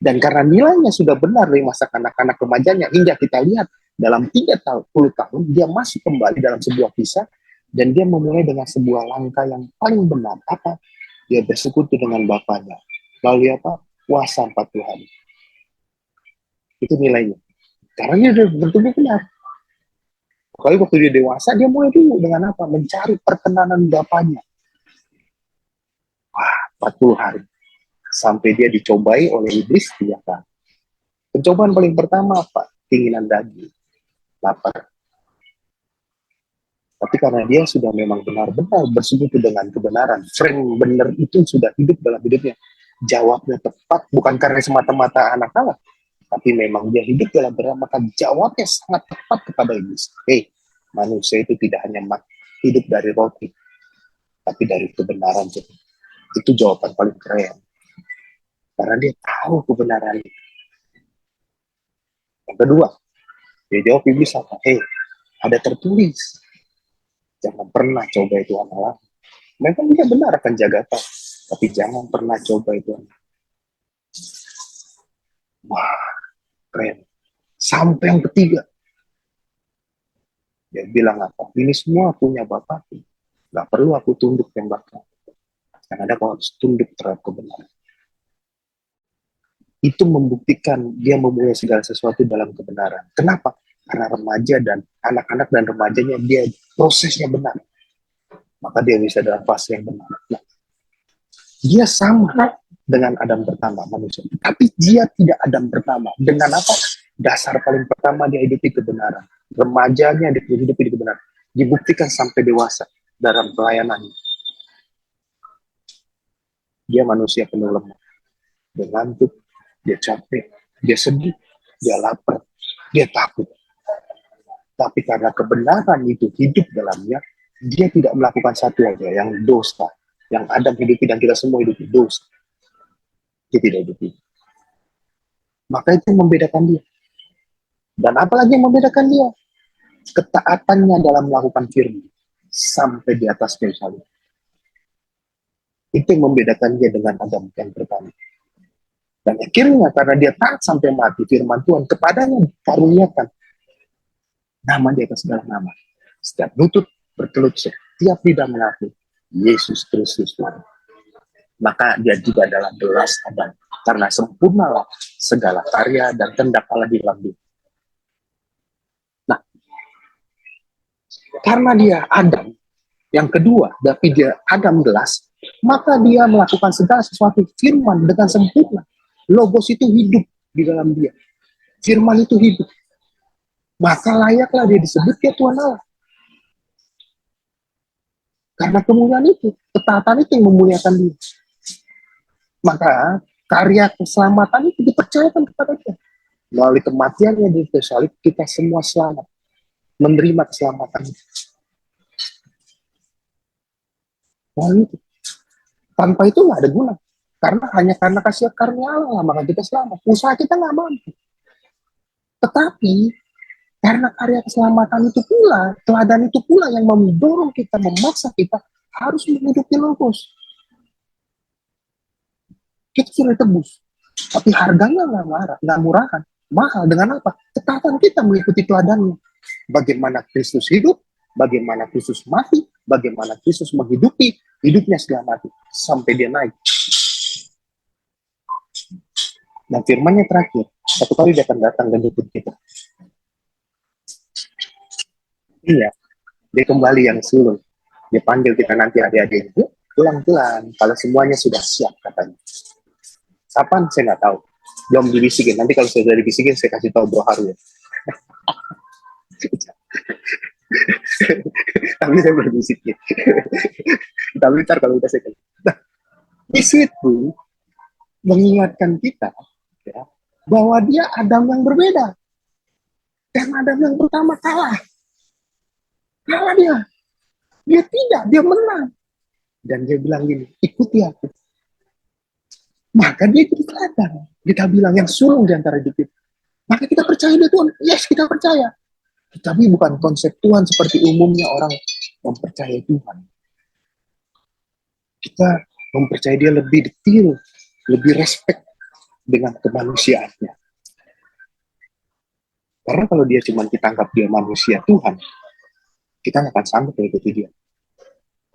Speaker 1: Dan karena nilainya sudah benar dari masa kanak-kanak remajanya, hingga kita lihat dalam 30 tahun, dia masih kembali dalam sebuah kisah, dan dia memulai dengan sebuah langkah yang paling benar. Apa? Dia bersekutu dengan bapaknya. Lalu apa? Puasa 40 hari. Itu nilainya. Karena dia sudah bertumbuh benar. Kali waktu dia dewasa, dia mulai dulu dengan apa? Mencari perkenanan bapaknya. Wah, 40 hari. Sampai dia dicobai oleh iblis 3 kali. Pencobaan paling pertama apa? Keinginan daging, lapar. Tapi karena dia sudah memang benar-benar bersekutu dengan kebenaran, frame benar itu sudah hidup dalam hidupnya. Jawabnya tepat, bukan karena semata-mata anak Allah, tapi memang dia hidup dalam benar, maka jawabnya sangat tepat kepada iblis. Hei, manusia itu tidak hanya hidup dari roti, tapi dari kebenaran. Itu jawaban paling keren. Karena dia tahu kebenaran itu. Yang kedua, dia jawab iblis apa? Hei, ada tertulis. Jangan pernah coba itu Allah. Memang dia benar akan jaga kau, tapi jangan pernah coba itu. Wah, keren. Sampai yang ketiga, dia bilang apa? Ini semua punya Bapak. Gak perlu aku tunduk tembaknya. Karena ada kau harus tunduk terhadap kebenaran. Itu membuktikan dia memulai segala sesuatu dalam kebenaran. Kenapa? Karena remaja dan anak-anak dan remajanya dia prosesnya benar. Maka dia bisa dalam fase yang benar. Nah, dia sama dengan Adam pertama manusia, tapi dia tidak Adam pertama. Dengan apa? Dasar paling pertama dia hidupi kebenaran. Remajanya dia hidupi kebenaran. Dibuktikan sampai dewasa dalam pelayanannya. Dia manusia penuh lemah. Dia ngantuk, dia capek, dia sedih, dia lapar. dia takut. Tapi karena kebenaran itu hidup dalamnya, dia tidak melakukan satu aja, yang dosa. Yang Adam hidupi dan kita semua hidupi dosa. Dia tidak hidupi. Maka itu yang membedakan dia. Dan apalagi yang membedakan dia? Ketaatannya dalam melakukan firman. Sampai di atas kayu salib. Itu yang membedakan dia dengan Adam yang pertama. Dan akhirnya karena dia taat sampai mati, firman Tuhan kepadanya dikaruniakan nama di atas segala nama. Setiap lutut bertelut, setiap lidah mengaku Yesus Kristus Tuhan. Maka dia juga adalah gelas Adam. Karena sempurnalah segala karya dan kehendak Allah di dalam dia. Nah, karena dia Adam yang kedua, tapi dia Adam gelas, maka dia melakukan segala sesuatu firman dengan sempurna. Logos itu hidup di dalam dia. Firman itu hidup. Maka layaklah dia disebut dia Tuhan Allah. Karena kemuliaan itu, ketaatan itu yang memuliakan dia. Maka karya keselamatan itu dipercayakan kepada dia. Melalui kematiannya di kayu salib, kita semua selamat. Menerima keselamatan itu. Melalui itu. Tanpa itu nggak ada guna. Karena hanya karena kasih karunia Allah, maka kita selamat. Usaha kita nggak mampu. Tetapi karena karya keselamatan itu pula, teladan itu pula yang mendorong kita, memaksa kita harus menghidupi logos. Kita sudah tebus, tapi harganya nggak murahan, mahal. Dengan apa? Ketaatan kita mengikuti teladannya. Bagaimana Kristus hidup, bagaimana Kristus mati, bagaimana Kristus menghidupi hidupnya setelah mati sampai dia naik. Dan firman-Nya terakhir, satu kali dia akan datang dan jemput kita. Iya, dia kembali yang sulung. Dia panggil kita nanti adik-adik itu, pulang-pulang. Kalau semuanya sudah siap katanya. Kapan? Saya nggak tahu. Belum dibisikin. Nanti kalau sudah dibisikin, saya kasih tahu Bro Haru ya. Tapi saya belum bisikin. Tapi ntar kalau udah saya kasih. Nah, di situ mengingatkan kita ya, bahwa dia Adam yang berbeda. Dan Adam yang pertama kalah. Kalah dia. Dia tidak, dia menang. Dan dia bilang gini, ikuti aku. Maka dia jadi teladan. Kita bilang yang sulung di antara hidup kita. Maka kita percaya dia Tuhan. Yes, kita percaya. Tapi bukan konsep Tuhan seperti umumnya orang mempercayai Tuhan. Kita mempercayai dia lebih detail, lebih respect dengan kemanusiaannya. Karena kalau dia cuma kita anggap dia manusia Tuhan, kita nggak akan sanggup mengikuti dia.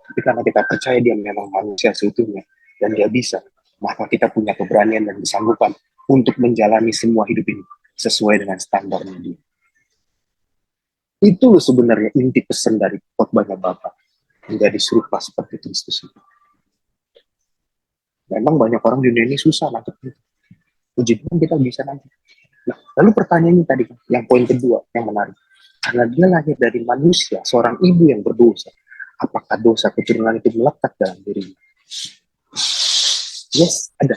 Speaker 1: Tapi karena kita percaya dia memang manusia seutuhnya, dan dia bisa, maka kita punya keberanian dan kesanggupan untuk menjalani semua hidup ini sesuai dengan standarnya dia. Itu loh sebenarnya inti pesan dari khotbahnya Bapak, menjadi serupa seperti Kristus itu. Memang banyak orang di dunia ini susah nangkep itu. Puji Tuhan kita bisa nanti. Nah, lalu pertanyaannya tadi, yang poin kedua yang menarik. Karena dia lahir dari manusia, seorang ibu yang berdosa. Apakah dosa keturunan itu melekat dalam dirinya? Yes, ada.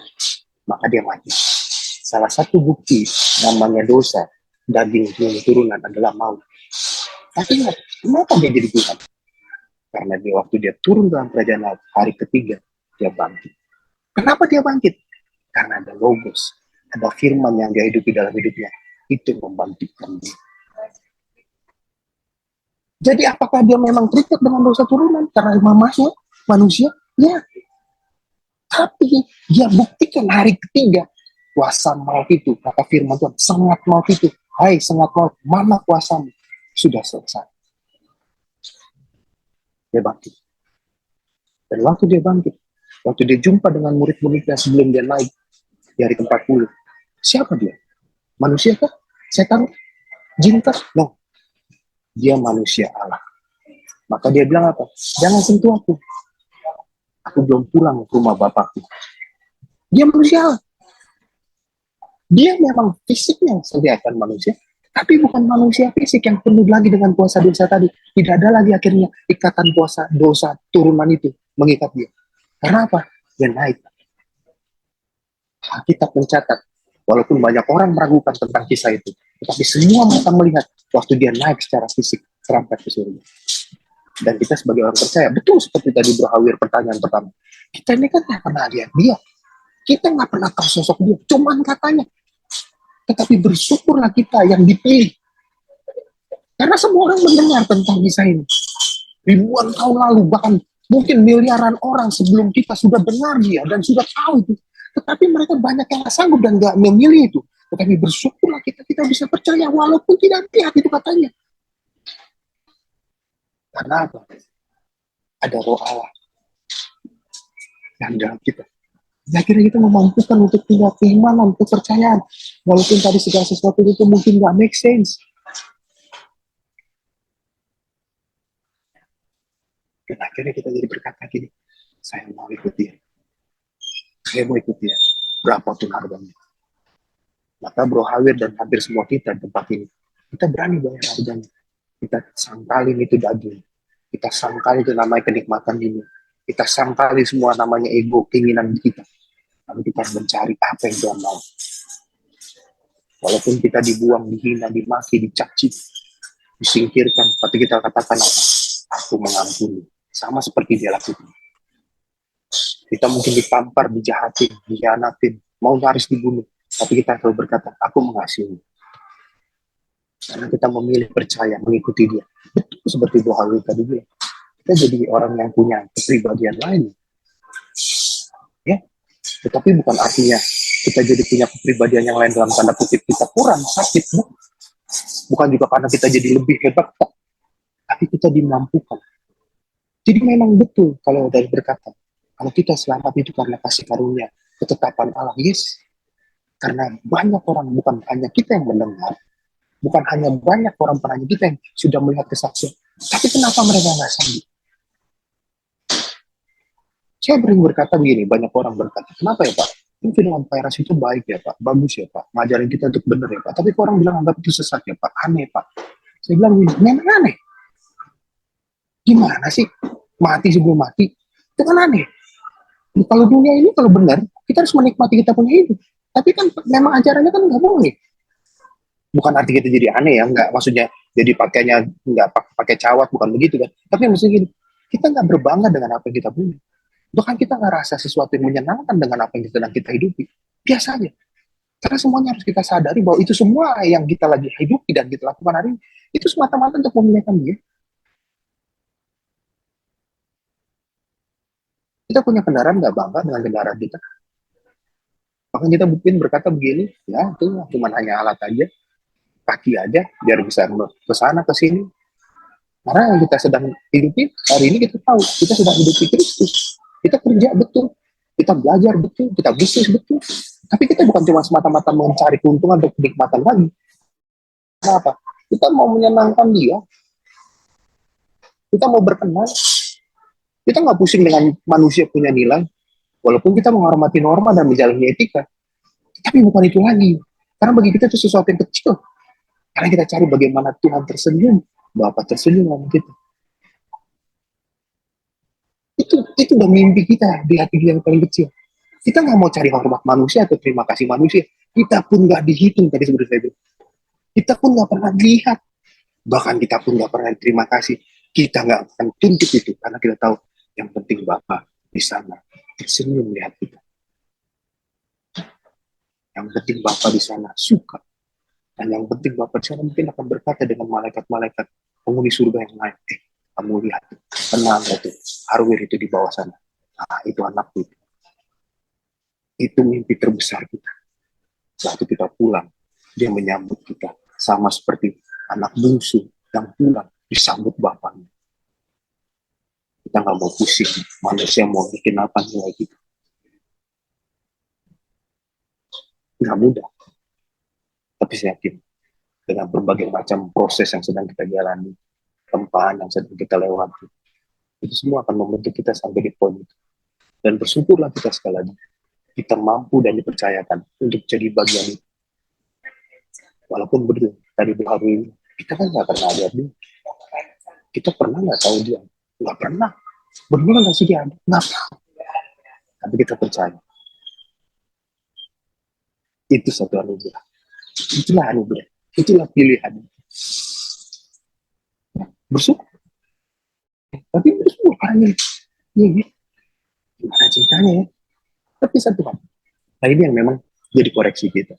Speaker 1: Maka dia mati. Salah satu bukti namanya dosa, daging keturunan adalah maut. Tapi ingat, kenapa dia jadi Tuhan? Karena dia waktu dia turun dalam kerajaan Allah, hari ketiga, dia bangkit. Kenapa dia bangkit? Karena ada logos, ada firman yang dia hidupi dalam hidupnya. Itu yang membangkitkan dia. Jadi apakah dia memang terikat dengan dosa turunan? Karena mamahnya manusia? Ya. Tapi dia buktikan hari ketiga, kuasa maut itu, kata firman Tuhan, sangat maut itu. Hai sangat maut, mana kuasamu? Sudah selesai. Dia bangkit. Dan waktu dia bangkit, waktu dia jumpa dengan murid-muridnya sebelum dia naik di hari ke-40, siapa dia? Manusia kah? Setan? Jin kah? No. Dia manusia Allah. Maka dia bilang apa? Jangan sentuh aku. Aku belum pulang ke rumah bapakku. Dia manusia Allah. Dia memang fisiknya kelihatan manusia, tapi bukan manusia fisik yang penuh lagi dengan kuasa dosa tadi. Tidak ada lagi akhirnya ikatan kuasa dosa turunan itu mengikat dia. Karena apa? Dia naik. Alkitab mencatat, walaupun banyak orang meragukan tentang kisah itu, Tetapi semua mata melihat waktu dia naik secara fisik terangkat ke surga. Dan kita sebagai orang percaya, betul seperti tadi Bro Hawir pertanyaan pertama. Kita ini kan nggak pernah lihat dia. Kita nggak pernah tahu sosok dia. Cuman katanya. Tetapi bersyukurlah kita yang dipilih. Karena semua orang mendengar tentang kisah ini. Ribuan tahun lalu, bahkan mungkin miliaran orang sebelum kita sudah dengar dia dan sudah tahu itu. Tetapi mereka banyak yang nggak sanggup dan nggak memilih itu. Tetapi bersyukurlah kita bisa percaya walaupun tidak lihat itu katanya. Karena apa? Ada roh Allah yang dalam kita. Akhirnya kita memampukan untuk punya keimanan, kepercayaan. Walaupun tadi segala sesuatu itu mungkin nggak make sense. Dan akhirnya kita jadi berkata gini, saya mau ikut dia. Saya mau ikut dia. Berapapun harganya. Maka Bro Hawir dan hampir semua kita di tempat ini, kita berani bayar harganya. Kita sangkalin itu daging. Kita sangkali itu namanya kenikmatan ini. Kita sangkali semua namanya ego, keinginan kita. Lalu kita mencari apa yang Tuhan mau. Walaupun kita dibuang, dihina, dimaki, dicaci, disingkirkan, tapi kita katakan apa? Aku mengampuni. Sama seperti dia lakukan. Kita mungkin ditampar, dijahatin, dikhianatin, mau nyaris dibunuh. Tapi kita selalu berkata, aku mengasihi. Karena kita memilih percaya, mengikuti dia. Betul seperti Bro Hawir tadi bilang. Kita jadi orang yang punya kepribadian lain. Ya, tetapi bukan artinya kita jadi punya kepribadian yang lain dalam tanda kutip kita kurang sakit. Bukan juga karena kita jadi lebih hebat. Tapi kita dimampukan. Jadi memang betul kalau dari berkata, kalau kita selamat itu karena kasih karunia, ketetapan Allah. Yes. Karena banyak orang, bukan hanya kita yang mendengar, bukan hanya banyak orang penanya kita yang sudah melihat kesaksian. Tapi kenapa mereka nggak sanggup? Saya sering berkata begini, banyak orang berkata, kenapa ya Pak? Ini film Virus itu baik ya Pak, bagus ya Pak, ngajarin kita untuk benar ya Pak. Tapi orang bilang anggap itu sesat ya Pak, aneh Pak. Saya bilang gini, memang aneh. Gimana sih? Mati sebelum mati? Itu kan aneh. Kalau dunia ini kalau benar, kita harus menikmati kita punya hidup. Tapi kan memang ajarannya kan nggak boleh. Bukan arti kita jadi aneh ya, nggak maksudnya jadi pakainya nggak pakai cawat, bukan begitu kan. Tapi maksudnya gini, kita nggak berbangga dengan apa yang kita punya. Bahkan kita nggak rasa sesuatu yang menyenangkan dengan apa yang sedang kita hidupi. Biasa aja. Karena semuanya harus kita sadari bahwa itu semua yang kita lagi hidupi dan kita lakukan hari ini, itu semata-mata untuk memuliakan dia. Kita punya kendaraan nggak bangga dengan kendaraan kita. Bahkan kita mungkin berkata begini, ya itu cuma hanya alat aja, kaki aja, biar bisa ke sana, ke sini. Karena yang kita sedang hidupi, hari ini kita tahu, kita sedang hidupi Kristus. Kita kerja betul, kita belajar betul, kita bisnis betul. Tapi kita bukan cuma semata-mata mencari keuntungan atau kenikmatan lagi. Kenapa? Kita mau menyenangkan dia. Kita mau berkenan. Kita nggak pusing dengan manusia punya nilai. Walaupun kita menghormati norma dan menjalani etika. Tapi bukan itu lagi. Karena bagi kita itu sesuatu yang kecil. Karena kita cari bagaimana Tuhan tersenyum. Bapa tersenyum sama kita. Itu udah mimpi kita di hati yang paling kecil. Kita nggak mau cari hormat manusia atau terima kasih manusia. Kita pun nggak dihitung tadi seperti saya bilang. Kita pun nggak pernah lihat. Bahkan kita pun nggak pernah terima kasih. Kita nggak akan tuntut itu karena kita tahu yang penting Bapa di sana tersenyum melihat kita. Yang penting Bapa di sana suka. Dan yang penting Bapa di sana mungkin akan berkata dengan malaikat-malaikat penghuni surga yang lain. Kamu lihat, tenang itu, Harwir itu di bawah sana. Nah, itu anakku. Itu mimpi terbesar kita. Waktu kita pulang, dia menyambut kita. Sama seperti anak bungsu yang pulang disambut bapaknya. Kita nggak mau pusing, manusia mau bikin apa nilai kita. Nggak mudah. Tapi saya yakin, dengan berbagai macam proses yang sedang kita jalani, tempaan yang sedang kita lewati, itu semua akan membentuk kita sampai di poin itu. Dan bersyukurlah kita sekali lagi, kita mampu dan dipercayakan untuk jadi bagian itu. Walaupun betul, tadi baru ini, kita kan nggak pernah lihat dia. Kita pernah nggak tahu dia? Nggak pernah. Benar nggak sih dia ada? Nggak tahu. Tapi kita percaya. Itu satu anugerah. Itulah anugerah. Itulah pilihan. Bersyukur. Tapi bersyukur karena ini gimana ceritanya ya? Tapi satu hal, nah ini yang memang jadi koreksi kita.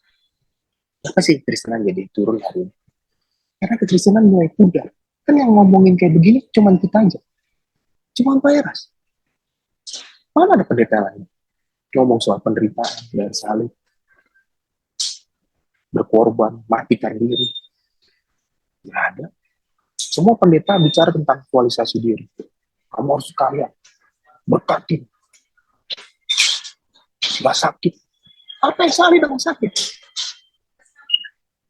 Speaker 1: Apa sih Kristenan jadi turun hari ini? Karena kekristenan mulai pudar. Kan yang ngomongin kayak begini cuman kita aja. Cuman Pak Eras. Mana ada pendeta lain? Ngomong soal penderitaan dan salib. Berkorban, matikan diri. Nggak ada. Semua pendeta bicara tentang aktualisasi diri. Kamu harus kaya. Berkati. Nggak sakit. Apa yang salah dengan sakit?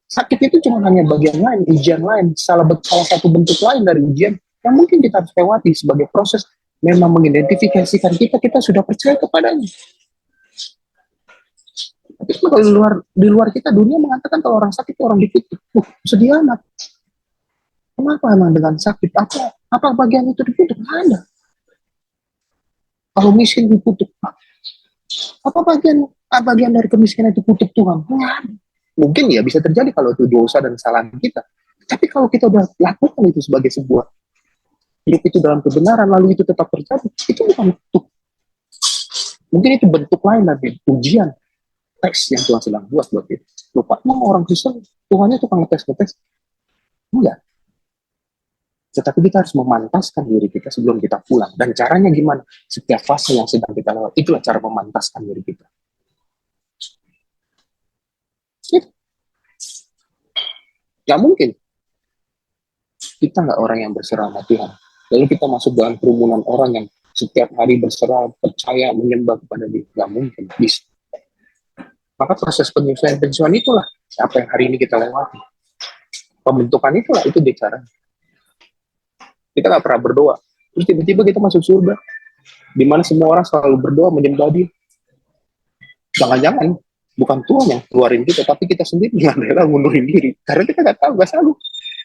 Speaker 1: Sakit itu cuma hanya bagian lain, ujian lain, salah satu bentuk lain dari ujian yang mungkin kita harus lewati sebagai proses memang mengidentifikasikan kita sudah percaya kepadanya. Tapi kalau di luar kita, dunia mengatakan kalau orang sakit itu orang dikutuk. Sedih amat. Kenapa emang dengan sakit? Apa bagian itu dikutuk? Nggak ada. Kalau miskin dikutuk, apa bagian dari kemiskinan dikutuk Tuhan? Nggak ada. Mungkin ya bisa terjadi kalau itu dosa dan kesalahan kita. Tapi kalau kita udah lakukan itu sebagai sebuah hidup itu dalam kebenaran, lalu itu tetap terjadi, itu bukan bentuk. Mungkin itu bentuk lain dari ujian, tes yang Tuhan sedang buat kita. Lupa, emang orang Kristen, Tuhannya tukang ngetes. Enggak. Tetapi kita harus memantaskan diri kita sebelum kita pulang. Dan caranya gimana? Setiap fase yang sedang kita lewat, itulah cara memantaskan diri kita. Gak mungkin kita nggak orang yang berserah sama Tuhan. Lalu kita masuk dalam kerumunan orang yang setiap hari berserah, percaya, menyembah kepada Dia. Gak mungkin bisa. Maka proses penyesuaian itulah apa yang hari ini kita lewati. Pembentukan itulah, itu dia cara. Kita nggak pernah berdoa, terus tiba-tiba kita masuk surga, di mana semua orang selalu berdoa menyembah Dia. Jangan-jangan bukan Tuhan yang keluarin kita, tapi kita sendiri yang rela mundurin diri. Karena kita nggak tahu, nggak selalu.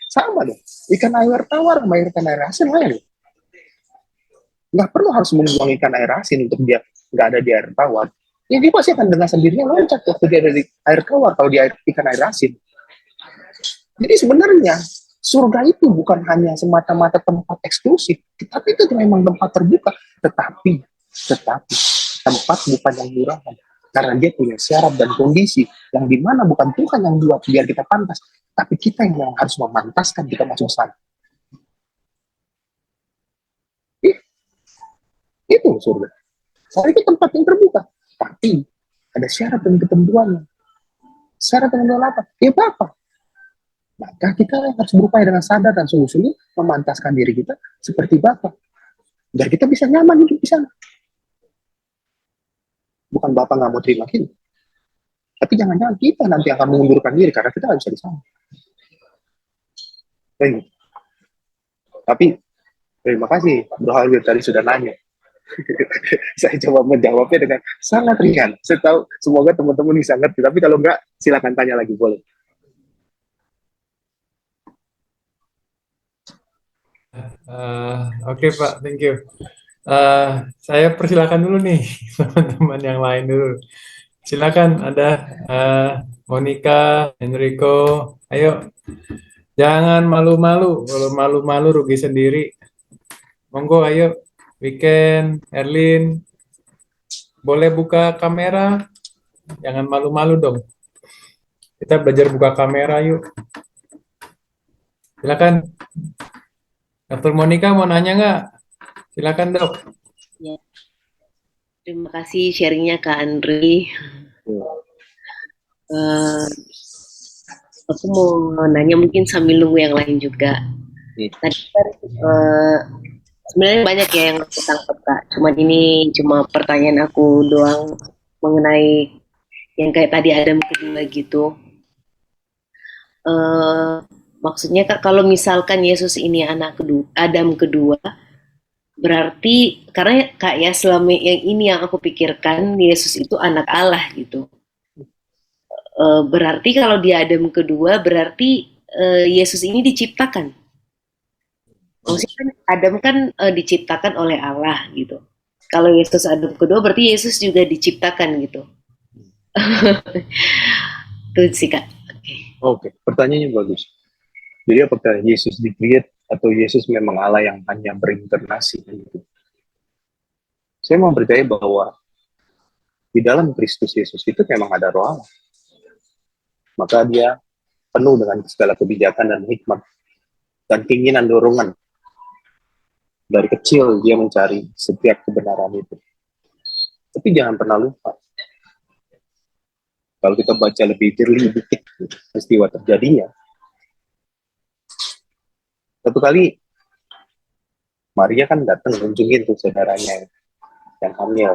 Speaker 1: Sama dong. Ikan air tawar sama ikan air asin lain. Nggak perlu harus membuang ikan air asin untuk dia nggak ada di air tawar. Ya dia pasti akan dengan sendirinya loncat waktu dia ada di air tawar kalau di ikan air asin. Jadi sebenarnya surga itu bukan hanya semata-mata tempat eksklusif, tapi itu memang tempat terbuka. Tetapi tempat bukan yang murahan. Karena dia punya syarat dan kondisi yang dimana bukan Tuhan yang buat biar kita pantas, tapi kita yang harus memantaskan kita masuk sana. Itu surga. Surga itu tempat yang terbuka, tapi ada syarat dan ketentuannya. Syarat dan ketentuan apa? Ya Bapak. Maka kita harus berupaya dengan sadar dan sungguh-sungguh memantaskan diri kita seperti Bapak. Biar kita bisa nyaman hidup di sana. Bukan Bapak nggak mau terima kita. Tapi jangan-jangan kita nanti akan mengundurkan diri karena kita nggak bisa di sana. Tapi terima kasih Bro Halwir tadi sudah nanya. Saya coba menjawabnya dengan sangat ringan. Saya tahu semoga teman-teman bisa ngerti. Tapi kalau enggak, silakan tanya lagi boleh.
Speaker 2: Oke, Pak, thank you. Saya persilakan dulu nih teman-teman yang lain dulu. Silakan ada Monica, Enrico, ayo. Jangan malu-malu, kalau malu-malu rugi sendiri. Monggo ayo, Weekend, Erlin, boleh buka kamera? Jangan malu-malu dong. Kita belajar buka kamera yuk. Silakan. Dr. Monica mau nanya nggak? Silakan dok.
Speaker 3: Ya. Terima kasih sharingnya Kak Andri. Aku mau nanya mungkin sambil nunggu yang lain juga. Tadi kan sebenarnya banyak ya yang aku tangkap Kak. Cuma pertanyaan aku doang mengenai yang kayak tadi Adam kedua gitu. Maksudnya Kak, kalau misalkan Yesus ini anak kedua, Adam kedua, berarti karena Kak ya selama ini yang aku pikirkan Yesus itu anak Allah gitu. Berarti kalau dia Adam kedua, berarti Yesus ini diciptakan. Maksudnya kan Adam kan diciptakan oleh Allah gitu. Kalau Yesus Adam kedua, berarti Yesus juga diciptakan gitu. Tuh sih Kak.
Speaker 1: Oke, pertanyaannya bagus. Jadi apakah Yesus di-create atau Yesus memang Allah yang hanya berinkarnasi? Gitu. Saya mau percaya bahwa di dalam Kristus Yesus itu memang ada roh Allah. Maka dia penuh dengan segala kebijakan dan hikmat dan keinginan dorongan. Dari kecil dia mencari setiap kebenaran itu. Tapi jangan pernah lupa, kalau kita baca lebih jeli dikit peristiwa terjadinya, satu kali Maria kan datang kunjungin tuh saudaranya yang hamil.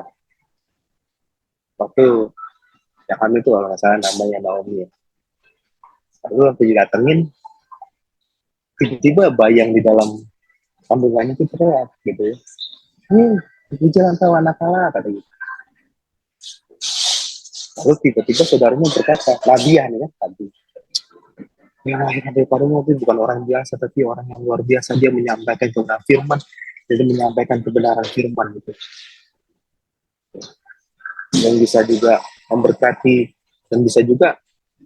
Speaker 1: Waktu yang hamil itu kalau nggak salah namanya Naomi. Lalu waktu didatengin, tiba-tiba bayang di dalam kandungannya itu teriak gitu ya. Ini jangan tahu anak Allah, kata gitu. Lalu tiba-tiba saudaranya berkata, Nabi ya, tadi. Yang lahir daripadanya itu bukan orang biasa, tapi orang yang luar biasa. Dia menyampaikan kebenaran firman, dia menyampaikan kebenaran firman gitu. Yang bisa juga memberkati, dan bisa juga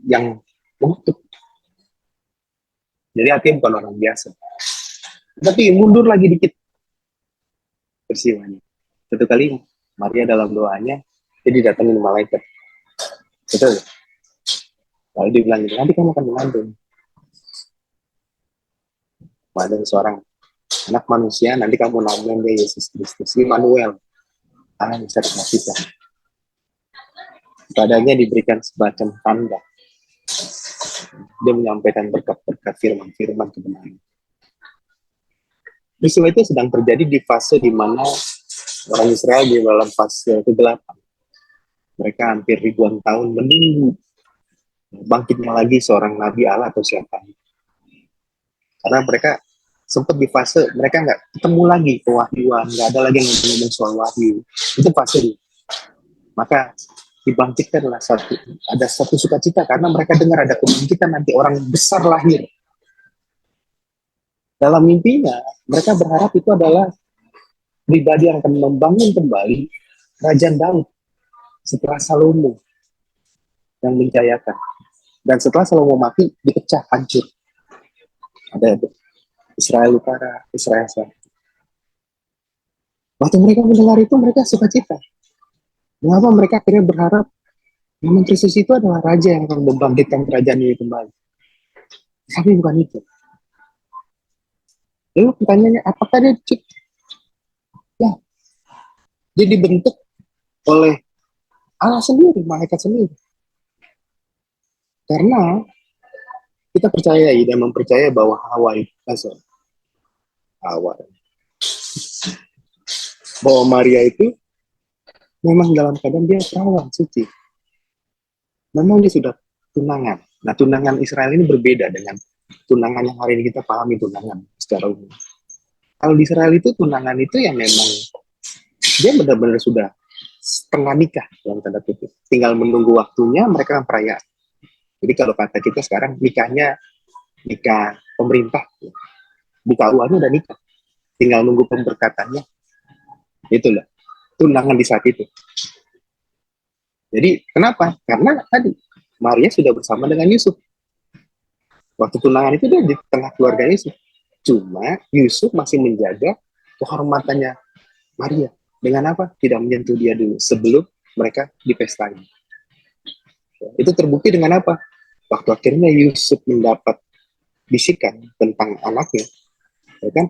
Speaker 1: yang mengutuk. Jadi artinya bukan orang biasa. Tapi mundur lagi dikit peristiwanya. Satu kali Maria dalam doanya, dia didatengin malaikat. Betul. Lalu dia bilang, nanti kamu akan mengandung. Ada seorang anak manusia, nanti kamu namain dia Yesus Kristus, Immanuel, Allah yang bersama kita. Padanya diberikan semacam tanda. Dia menyampaikan berkat-berkat firman-firman kebenaran. Peristiwa itu sedang terjadi di fase di mana orang Israel di dalam fase kegelapan. Mereka hampir ribuan tahun menunggu bangkitnya lagi seorang nabi Allah atau siapa. Karena mereka sempat di fase mereka nggak ketemu lagi kewahyuan, nggak ada lagi yang ngomong soal wahyu. Itu fase ini. Maka dibangkitkanlah ada satu sukacita karena mereka dengar ada kebangkitan nanti orang besar lahir. Dalam mimpinya mereka berharap itu adalah pribadi yang akan membangun kembali kerajaan Daud setelah Salomo yang menjayakan. Dan setelah Salomo mati dipecah hancur. Ada itu Israel Utara, Israel Selatan. Waktu mereka mendengar itu, mereka sukacita. Mengapa mereka akhirnya berharap Namun Kristus itu adalah raja yang akan membangkitkan kerajaan ini kembali. Tapi bukan itu. Lalu pertanyaannya, apakah dia dicipta? Ya, dia dibentuk oleh Allah sendiri, malaikat sendiri. Karena kita percaya dan mempercayai bahwa bahwa Maria itu memang dalam keadaan dia perawan suci. Memang dia sudah tunangan. Nah, tunangan Israel ini berbeda dengan tunangan yang hari ini kita pahami tunangan secara umum. Kalau di Israel itu tunangan itu yang memang dia benar-benar sudah setengah nikah dalam tanda kutip. Tinggal menunggu waktunya mereka akan perayaan. Jadi kalau kata kita sekarang nikahnya nikah pemerintah, di KUA-nya udah nikah. Tinggal nunggu pemberkatannya. Itulah tunangan di saat itu. Jadi kenapa? Karena tadi Maria sudah bersama dengan Yusuf. Waktu tunangan itu dia di tengah keluarga Yusuf. Cuma Yusuf masih menjaga kehormatannya Maria. Dengan apa? Tidak menyentuh dia dulu sebelum mereka dipestain. Itu terbukti dengan apa? Waktu akhirnya Yusuf mendapat bisikan tentang anaknya, ya kan?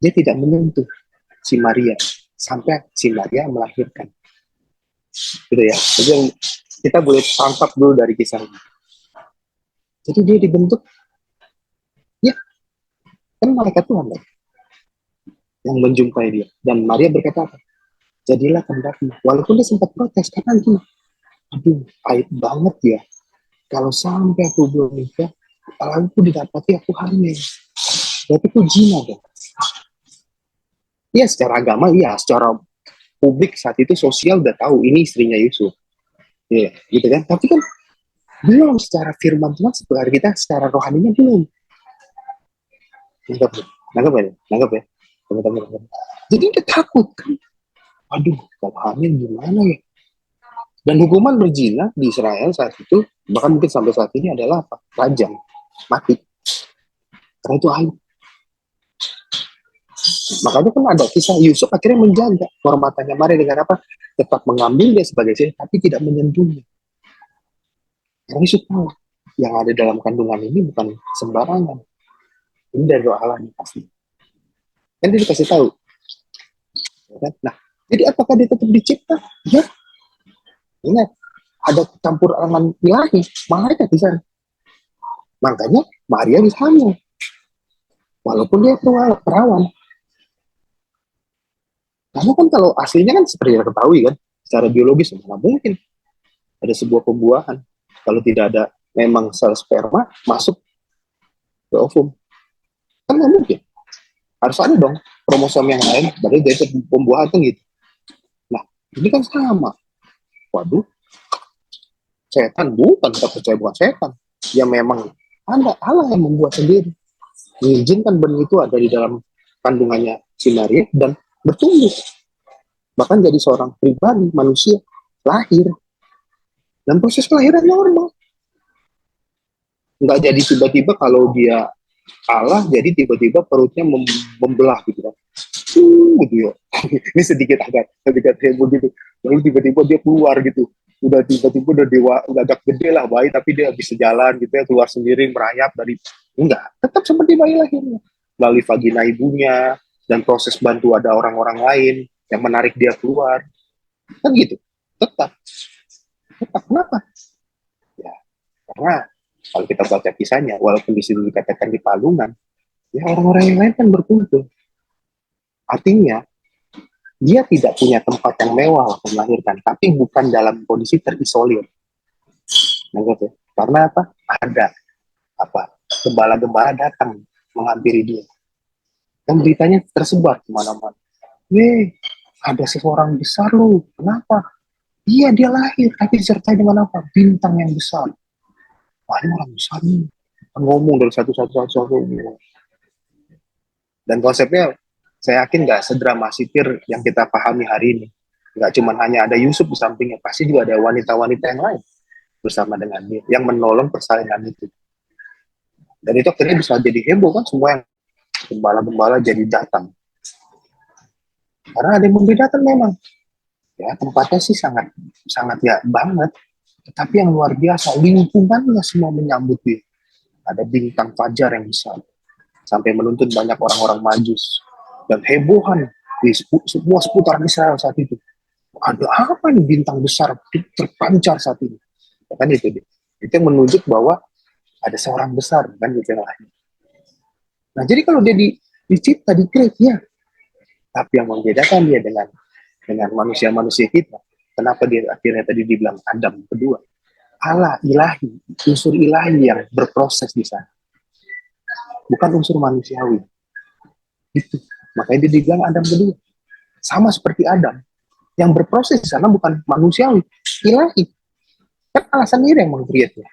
Speaker 1: Dia tidak menyentuh si Maria sampai si Maria melahirkan. Gitu ya. Jadi kita boleh tangkap dulu dari kisah ini. Jadi dia dibentuk, ya, kan malaikat Tuhan yang menjumpai dia. Dan Maria berkata apa? Jadilah kehendakmu. Walaupun dia sempat protes karena gini, aduh, aib banget ya. Kalau sampai aku belum nikah, kalau aku didapati aku hamil, berarti aku zina dong. Iya, secara agama, iya, secara publik saat itu sosial udah tahu ini istrinya Yusuf. Iya, gitu kan. Tapi kan belum secara firman Tuhan sebenarnya kita secara rohaninya belum. Nangkep ya, teman-teman. Jadi kita takut kan. Aduh, kalau hamil gimana ya? Dan hukuman berzina di Israel saat itu, bahkan mungkin sampai saat ini adalah apa? Rajam, mati. Karena itu aib. Makanya kan ada kisah Yusuf akhirnya menjaga kehormatannya Maria dengan apa? Tetap mengambil dia sebagai istri, tapi tidak menyentuhnya. Karena Yusuf tahu yang ada dalam kandungan ini bukan sembarangan. Ini dari doa Allah pasti. Kan dia dikasih tahu. Ya kan? Nah, jadi apakah dia tetap dicipta? Ya. Ingat, ada campur tangan ilahi, malaikat di sana. Makanya Maria bisa hamil. Walaupun dia perawan. Karena kan kalau aslinya kan seperti yang kita ketahui kan, secara biologis mana mungkin ada sebuah pembuahan kalau tidak ada memang sel sperma masuk ke ovum. Kan nggak mungkin. Harus ada dong kromosom yang lain, baru dari pembuahan kan gitu. Nah, ini kan sama. Waduh, setan bukan, kita percaya bukan setan. Ya memang ada Allah yang membuat sendiri. Mengizinkan benih itu ada di dalam kandungannya si Maria dan bertumbuh. Bahkan jadi seorang pribadi, manusia, lahir. Dan proses kelahiran normal. Nggak jadi tiba-tiba kalau dia Allah, jadi tiba-tiba perutnya membelah gitu kan. Gitu ya. Ini sedikit heboh gitu. Lalu tiba-tiba dia keluar gitu. Udah tiba-tiba udah agak gede lah bayi, tapi dia bisa jalan gitu ya, keluar sendiri, merayap dari, enggak, tetap seperti bayi lahirnya. Melalui vagina ibunya, dan proses bantu ada orang-orang lain yang menarik dia keluar. Kan gitu. Tetap. Kenapa? Ya, karena kalau kita baca kisahnya, walaupun di situ dikatakan di palungan, ya orang-orang yang lain kan berkumpul. Artinya, dia tidak punya tempat yang mewah untuk melahirkan, tapi bukan dalam kondisi terisolir. Gitu. Karena apa? Ada gembala-gembala datang menghampiri dia. Dan beritanya tersebar kemana-mana. Ada seseorang besar loh. Kenapa? Iya, dia lahir, tapi disertai dengan apa? Bintang yang besar. Wah, ini orang besar nih. Ngomong dari satu-satu. Dan konsepnya, saya yakin nggak sedramatisir yang kita pahami hari ini. Nggak cuma hanya ada Yusuf di sampingnya, pasti juga ada wanita-wanita yang lain bersama dengan dia, yang menolong persalinan itu. Dan itu akhirnya bisa jadi heboh kan, semua yang gembala-gembala jadi datang. Karena ada yang membedakan memang. Ya, tempatnya sih sangat ya banget. Tetapi yang luar biasa, lingkungannya semua menyambut dia. Ada bintang fajar yang besar. Sampai menuntun banyak orang-orang Majus. Dan hebohan di semua seputaran Israel saat itu. Ada apa nih bintang besar terpancar saat ini? Ya kan itu dia. Itu yang menunjuk bahwa ada seorang besar kan gitu yang lain. Nah jadi kalau dia dicipta, di-create ya. Tapi yang membedakan dia dengan manusia-manusia kita, kenapa dia akhirnya tadi dibilang Adam kedua? Allah ilahi, unsur ilahi yang berproses di sana. Bukan unsur manusiawi. Gitu. Makanya dia dibilang Adam kedua. Sama seperti Adam. Yang berproses di sana bukan manusiawi, ilahi. Kan Allah sendiri yang meng-create-nya.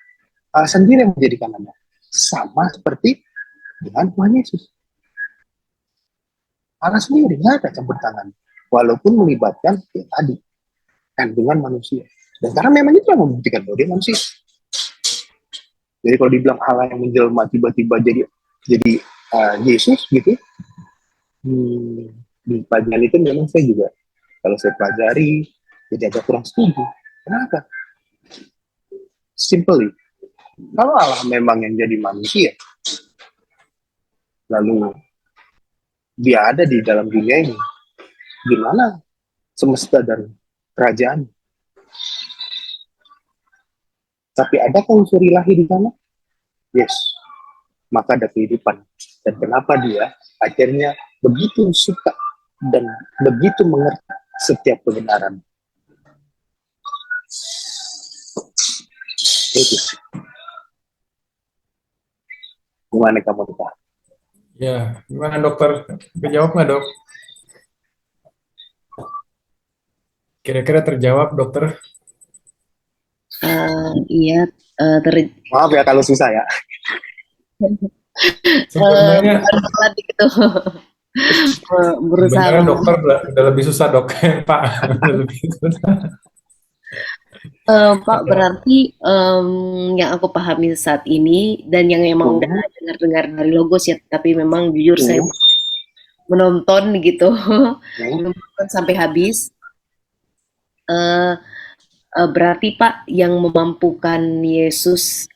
Speaker 1: Allah sendiri yang menjadikan Anda. Sama seperti dengan Tuhan Yesus. Allah sendiri nggak ada campur tangan. Walaupun melibatkan ya tadi kandungan manusia. Dan karena memang itu yang membuktikan bahwa dia manusia. Jadi kalau dibilang Allah yang menjelma tiba-tiba jadi Yesus gitu, di bagian itu memang saya juga kalau saya pelajari jadi agak kurang setuju. Kenapa? Simply, kalau Allah memang yang jadi manusia, lalu dia ada di dalam dunia ini, gimana semesta dan kerajaan? Tapi adakah unsur ilahi di sana? Yes. Maka ada kehidupan. Dan kenapa dia akhirnya begitu suka dan begitu mengerti setiap kebenaran. Itu sih. Gimana kamu Pak?
Speaker 2: Ya, gimana dokter? Terjawab nggak dok? Kira-kira terjawab dokter?
Speaker 3: Iya,
Speaker 2: Maaf
Speaker 1: ya kalau susah ya.
Speaker 2: Sebenarnya
Speaker 3: gitu. Berusaha
Speaker 2: dokter udah lebih susah dok, Pak. Lebih susah.
Speaker 3: Pak, berarti yang aku pahami saat ini dan yang emang udah dengar-dengar dari Logos ya, tapi memang jujur saya menonton gitu, menonton sampai habis. Eh, Berarti Pak yang memampukan Yesus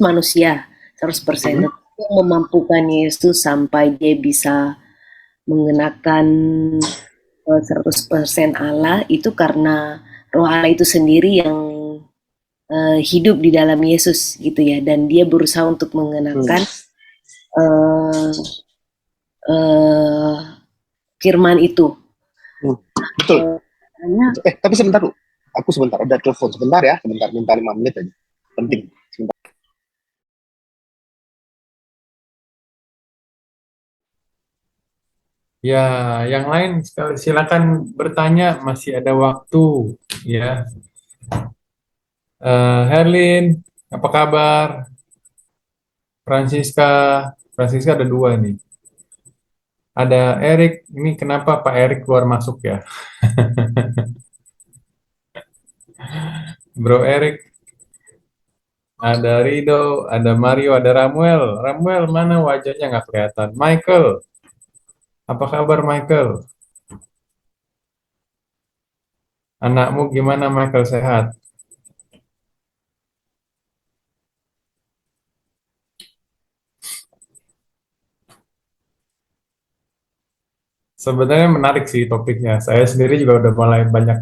Speaker 3: manusia 100%, yang memampukan Yesus sampai dia bisa mengenakan 100% Allah itu karena Roh Allah itu sendiri yang hidup di dalam Yesus gitu ya, dan dia berusaha untuk mengenakan eh, eh, firman itu.
Speaker 1: Betul.
Speaker 3: Hanya
Speaker 1: Tapi sebentar lu. Aku sebentar ada telepon. Sebentar ya. Sebentar, minta 5 menit aja. Penting. Sebentar.
Speaker 2: Ya, yang lain silakan bertanya, masih ada waktu. Ya, Herlin, apa kabar? Francisca, Francisca ada dua nih. Ada Erik, ini kenapa Pak Erik keluar masuk ya? Bro Erik, ada Rido, ada Mario, ada Ramuel. Ramuel mana wajahnya nggak kelihatan? Michael, apa kabar Michael? Anakmu gimana Michael, sehat? Sebenarnya menarik sih topiknya. Saya sendiri juga udah mulai banyak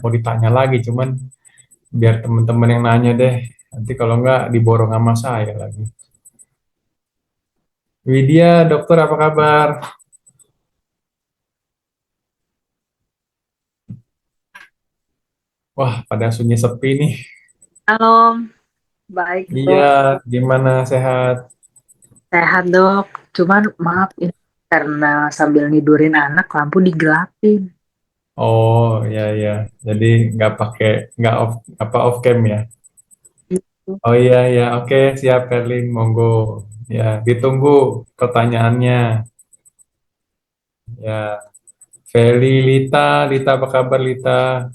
Speaker 2: mau ditanya lagi, cuman biar teman-teman yang nanya deh. Nanti kalau nggak diborong sama saya lagi. Widya, dokter apa kabar? Wah, pada sunyi sepi nih.
Speaker 4: Halo, baik
Speaker 2: Iya,
Speaker 4: dok.
Speaker 2: gimana sehat?
Speaker 4: Sehat dok. Cuman maaf ini karena sambil nidurin anak lampu digelapin.
Speaker 2: Oh, ya ya. Jadi nggak off cam ya.
Speaker 4: Gitu.
Speaker 2: Oh iya ya, oke siap Kerlin, monggo. Ya, ditunggu pertanyaannya. Ya, Feli Lita, Lita apa kabar Lita?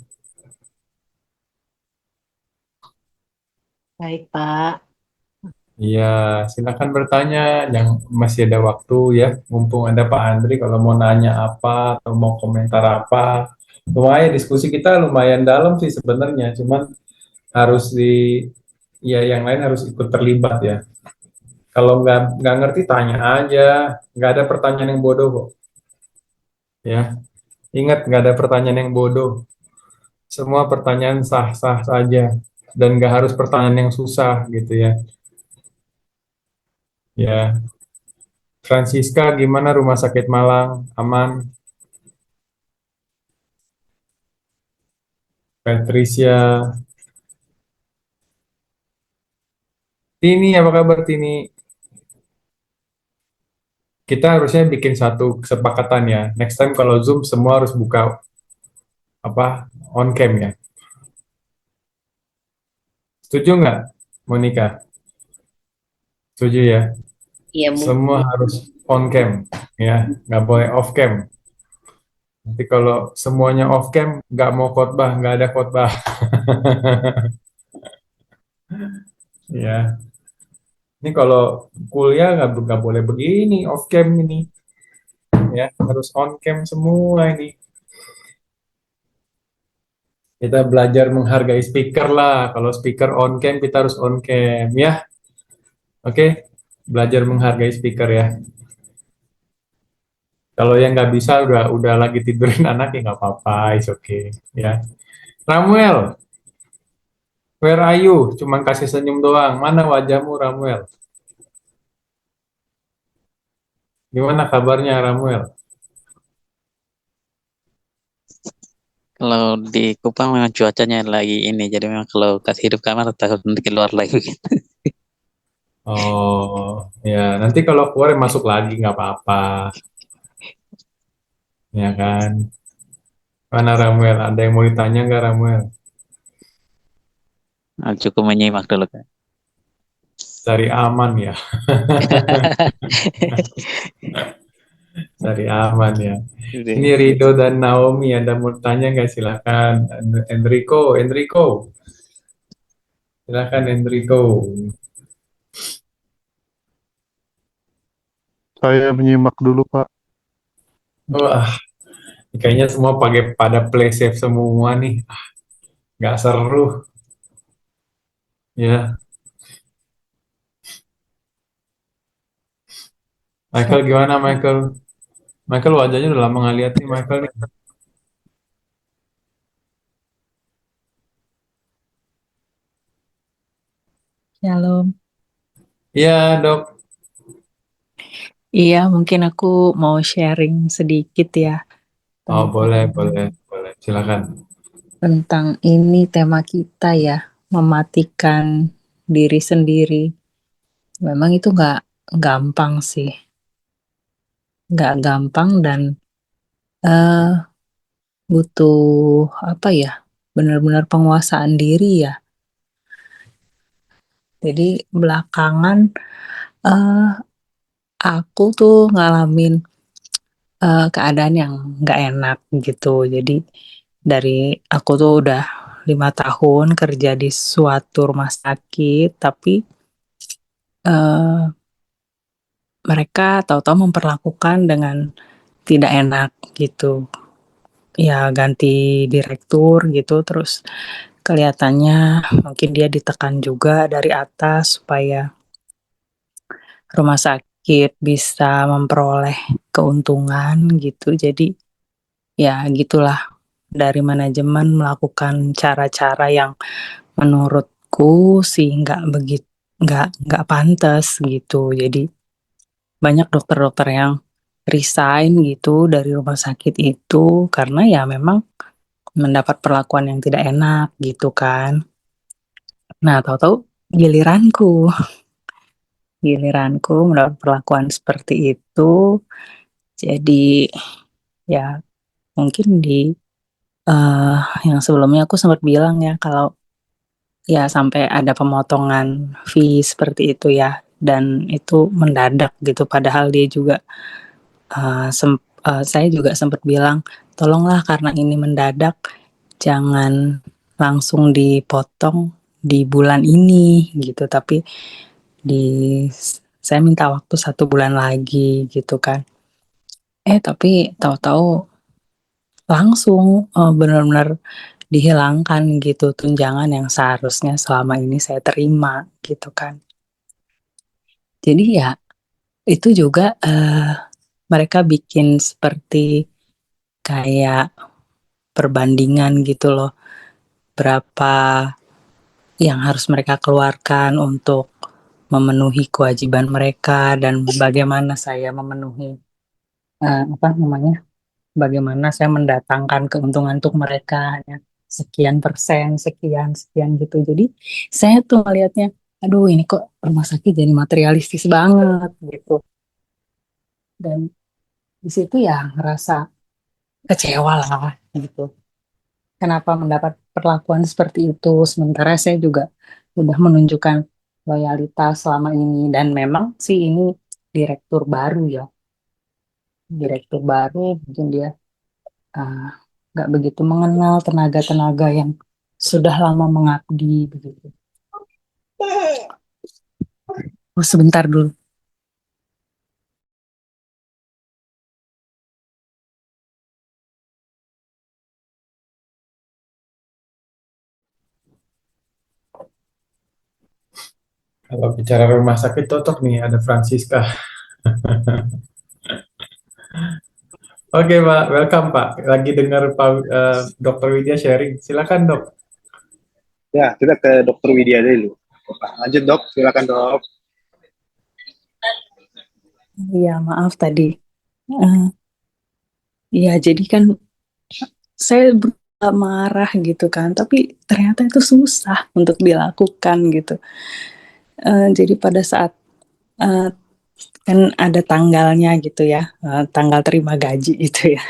Speaker 4: Baik Pak.
Speaker 2: Iya, silakan bertanya yang masih ada waktu ya. Mumpung ada Pak Andri, kalau mau nanya apa atau mau komentar apa. Lumayan diskusi kita lumayan dalam sih sebenarnya, cuman harus ya yang lain harus ikut terlibat ya. Kalau nggak ngerti tanya aja, nggak ada pertanyaan yang bodoh kok. Ya, ingat nggak ada pertanyaan yang bodoh. Semua pertanyaan sah-sah saja dan nggak harus pertanyaan yang susah gitu ya. Ya, Francisca gimana rumah sakit Malang? Aman? Patricia, Tini apa kabar Tini? Kita harusnya bikin satu kesepakatan ya. Next time kalau Zoom semua harus buka apa on cam ya. Setuju nggak, Monica? Setuju ya.
Speaker 3: ya
Speaker 2: Semua
Speaker 3: mungkin
Speaker 2: harus on cam ya, nggak boleh off cam. Nanti kalau semuanya off cam, nggak mau khotbah, nggak ada khotbah. Ya, ini kalau kuliah nggak boleh begini off cam ini, ya harus on cam semua ini. Kita belajar menghargai speaker lah. Kalau speaker on cam, kita harus on cam ya. Oke, belajar menghargai speaker ya. Kalau yang nggak bisa udah lagi tidurin anak ya nggak apa-apa, it's okay ya. Ramuel, where are you? Cuman kasih senyum doang. Mana wajahmu Ramuel? Gimana kabarnya Ramuel?
Speaker 5: Kalau di Kupang memang cuacanya lagi ini, jadi memang kalau kasih hidup kamar takut nanti keluar lagi.
Speaker 2: Oh ya, nanti kalau keluar masuk lagi nggak apa-apa, ya kan? Mana Ramuel? Ada yang mau ditanya nggak Ramuel?
Speaker 5: Cukup menyimak dulu kan.
Speaker 2: Cari aman ya. Cari aman ya.
Speaker 5: Udah.
Speaker 2: Ini Rido dan Naomi ada mau tanya nggak? Silakan. Enrico, silakan Enrico.
Speaker 6: Saya menyimak dulu, Pak.
Speaker 2: Wah, kayaknya semua pakai pada play safe semua nih. Nggak seru ya. Michael gimana Michael? Michael wajahnya udah lama nggak lihat nih Michael nih.
Speaker 4: Shalom.
Speaker 2: Iya dok.
Speaker 4: Iya, mungkin aku mau sharing sedikit ya
Speaker 2: Oh boleh
Speaker 4: tentang
Speaker 2: boleh. Silakan.
Speaker 4: ini tema kita ya, mematikan diri sendiri. Memang itu nggak gampang sih, nggak gampang dan eh butuh apa ya, benar-benar penguasaan diri ya. Jadi belakangan eh aku tuh ngalamin keadaan yang nggak enak gitu. Jadi dari aku tuh udah 5 tahun kerja di suatu rumah sakit, tapi eh, mereka tahu-tahu memperlakukan dengan tidak enak gitu. Ya ganti direktur gitu, terus kelihatannya mungkin dia ditekan juga dari atas supaya rumah sakit bisa memperoleh keuntungan gitu. Jadi ya gitulah, dari manajemen melakukan cara-cara yang menurutku sih nggak begitu, nggak pantas gitu. Jadi banyak dokter-dokter yang resign gitu dari rumah sakit itu karena ya memang mendapat perlakuan yang tidak enak gitu kan. Nah, tahu-tahu giliranku, giliranku mendapat perlakuan seperti itu. Jadi ya mungkin di eh, yang sebelumnya aku sempat bilang ya kalau ya sampai ada pemotongan fee seperti itu ya, dan itu mendadak gitu padahal dia juga saya juga sempat bilang tolonglah karena ini mendadak jangan langsung dipotong di bulan ini gitu, tapi di saya minta waktu 1 bulan lagi gitu kan. Tapi tahu-tahu langsung benar-benar dihilangkan gitu tunjangan yang seharusnya selama ini saya terima gitu kan. Jadi ya itu juga mereka bikin seperti kayak perbandingan gitu loh, berapa yang harus mereka keluarkan untuk memenuhi kewajiban mereka dan bagaimana saya memenuhi apa namanya, bagaimana saya mendatangkan keuntungan untuk mereka ya, sekian persen, sekian sekian gitu. Jadi saya tuh melihatnya, aduh ini kok rumah sakit jadi materialistis banget gitu. Dan di situ ya ngerasa kecewa lah gitu. Kenapa mendapat perlakuan seperti itu? Sementara saya juga udah menunjukkan loyalitas selama ini, dan memang sih ini direktur baru ya, direktur baru mungkin dia ah, nggak begitu mengenal tenaga-tenaga yang sudah lama mengabdi begitu. Oh, sebentar dulu.
Speaker 2: Kalau bicara rumah sakit cocok nih ada Francisca. Oke Pak, welcome Pak. Lagi dengar Pak Dr. Widya sharing. Silakan dok.
Speaker 1: Ya, kita ke Dokter Widya dulu. Lanjut dok, silakan dok.
Speaker 4: Iya, maaf tadi. Iya, jadi kan saya berusaha marah gitu kan, tapi ternyata itu susah untuk dilakukan gitu. Jadi pada saat eh, kan ada tanggalnya gitu ya, tanggal terima gaji gitu ya.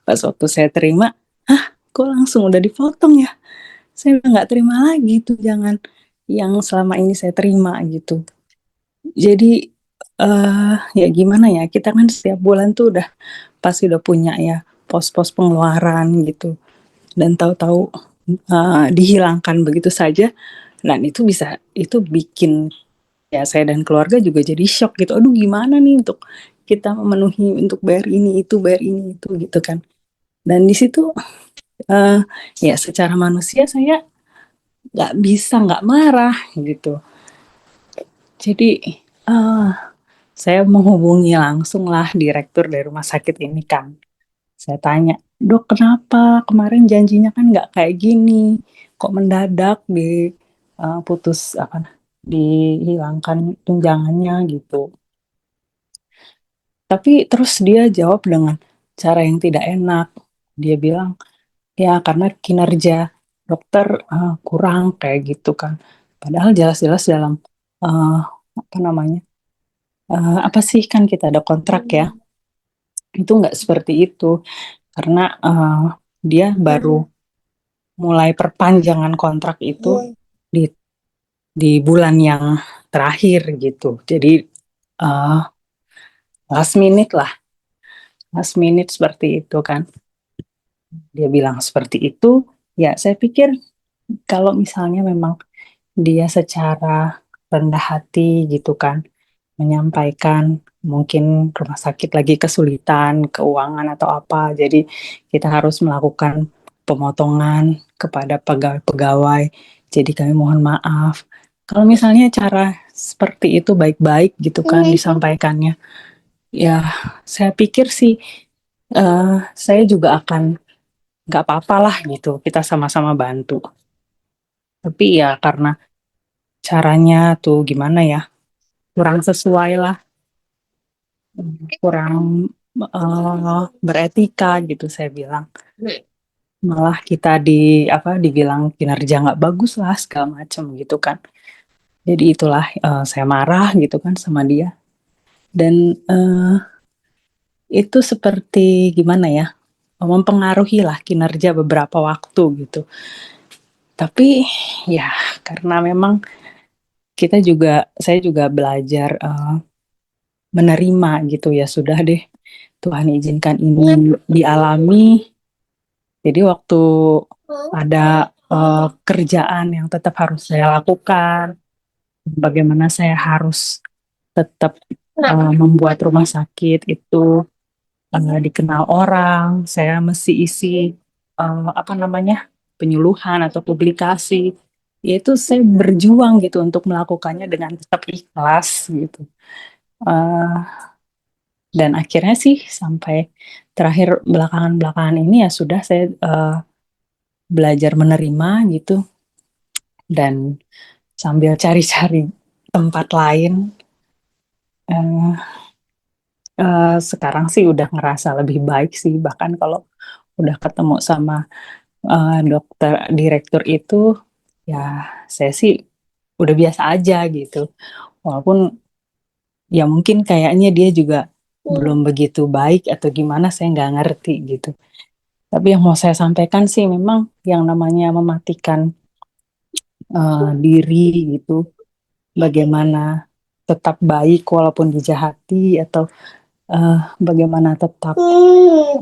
Speaker 4: Pas waktu saya terima, kok langsung udah dipotong ya? Saya udah nggak terima lagi tuh, jangan yang selama ini saya terima gitu. Jadi Ya gimana ya, kita kan setiap bulan tuh udah pasti udah punya ya pos-pos pengeluaran gitu, dan tahu-tahu dihilangkan begitu saja, dan itu bikin ya saya dan keluarga juga jadi shock gitu. Aduh gimana nih untuk kita memenuhi untuk bayar ini itu gitu kan. Dan di situ eh, ya secara manusia saya nggak bisa nggak marah gitu. Jadi eh, saya menghubungi langsung lah direktur dari rumah sakit ini kan. Saya tanya, dok kenapa kemarin janjinya kan nggak kayak gini, kok mendadak putus apa dihilangkan tunjangannya gitu. Tapi terus dia jawab dengan cara yang tidak enak. Dia bilang, ya karena kinerja dokter kurang kayak gitu kan. Padahal jelas-jelas dalam eh, apa namanya, apa sih kan kita ada kontrak ya, itu nggak seperti itu. Karena dia baru mulai perpanjangan kontrak itu di bulan yang terakhir gitu. Jadi uh, last minute lah, last minute seperti itu kan. Dia bilang seperti itu, ya saya pikir kalau misalnya memang dia secara rendah hati gitu kan, menyampaikan mungkin rumah sakit lagi kesulitan keuangan atau apa, jadi kita harus melakukan pemotongan kepada pegawai-pegawai. Jadi kami mohon maaf. Kalau misalnya cara seperti itu baik-baik gitu kan disampaikannya, ya saya pikir sih saya juga akan nggak apa-apa lah gitu, kita sama-sama bantu. Tapi ya karena caranya tuh gimana ya, kurang sesuai lah, kurang beretika gitu saya bilang. Malah kita dibilang kinerja nggak bagus lah segala macam gitu kan. Jadi itulah saya marah gitu kan sama dia. Dan itu seperti gimana ya, mempengaruhi lah kinerja beberapa waktu gitu. Tapi ya karena memang saya juga belajar menerima gitu, ya sudah deh, Tuhan izinkan ini dialami. Jadi waktu ada kerjaan yang tetap harus saya lakukan, bagaimana saya harus tetap membuat rumah sakit itu dikenal orang, saya mesti isi apa namanya, penyuluhan atau publikasi. Yaitu saya berjuang gitu untuk melakukannya dengan tetap ikhlas gitu. Eh, dan akhirnya sih sampai terakhir belakangan-belakangan ini ya sudah saya belajar menerima gitu, dan sambil cari-cari tempat lain. eh, Sekarang sih udah ngerasa lebih baik sih, bahkan kalau udah ketemu sama dokter direktur itu ya saya sih udah biasa aja gitu, walaupun ya mungkin kayaknya dia juga belum begitu baik atau gimana, saya nggak ngerti gitu. Tapi yang mau saya sampaikan sih memang yang namanya mematikan diri gitu, bagaimana tetap baik walaupun dijahati, atau bagaimana tetap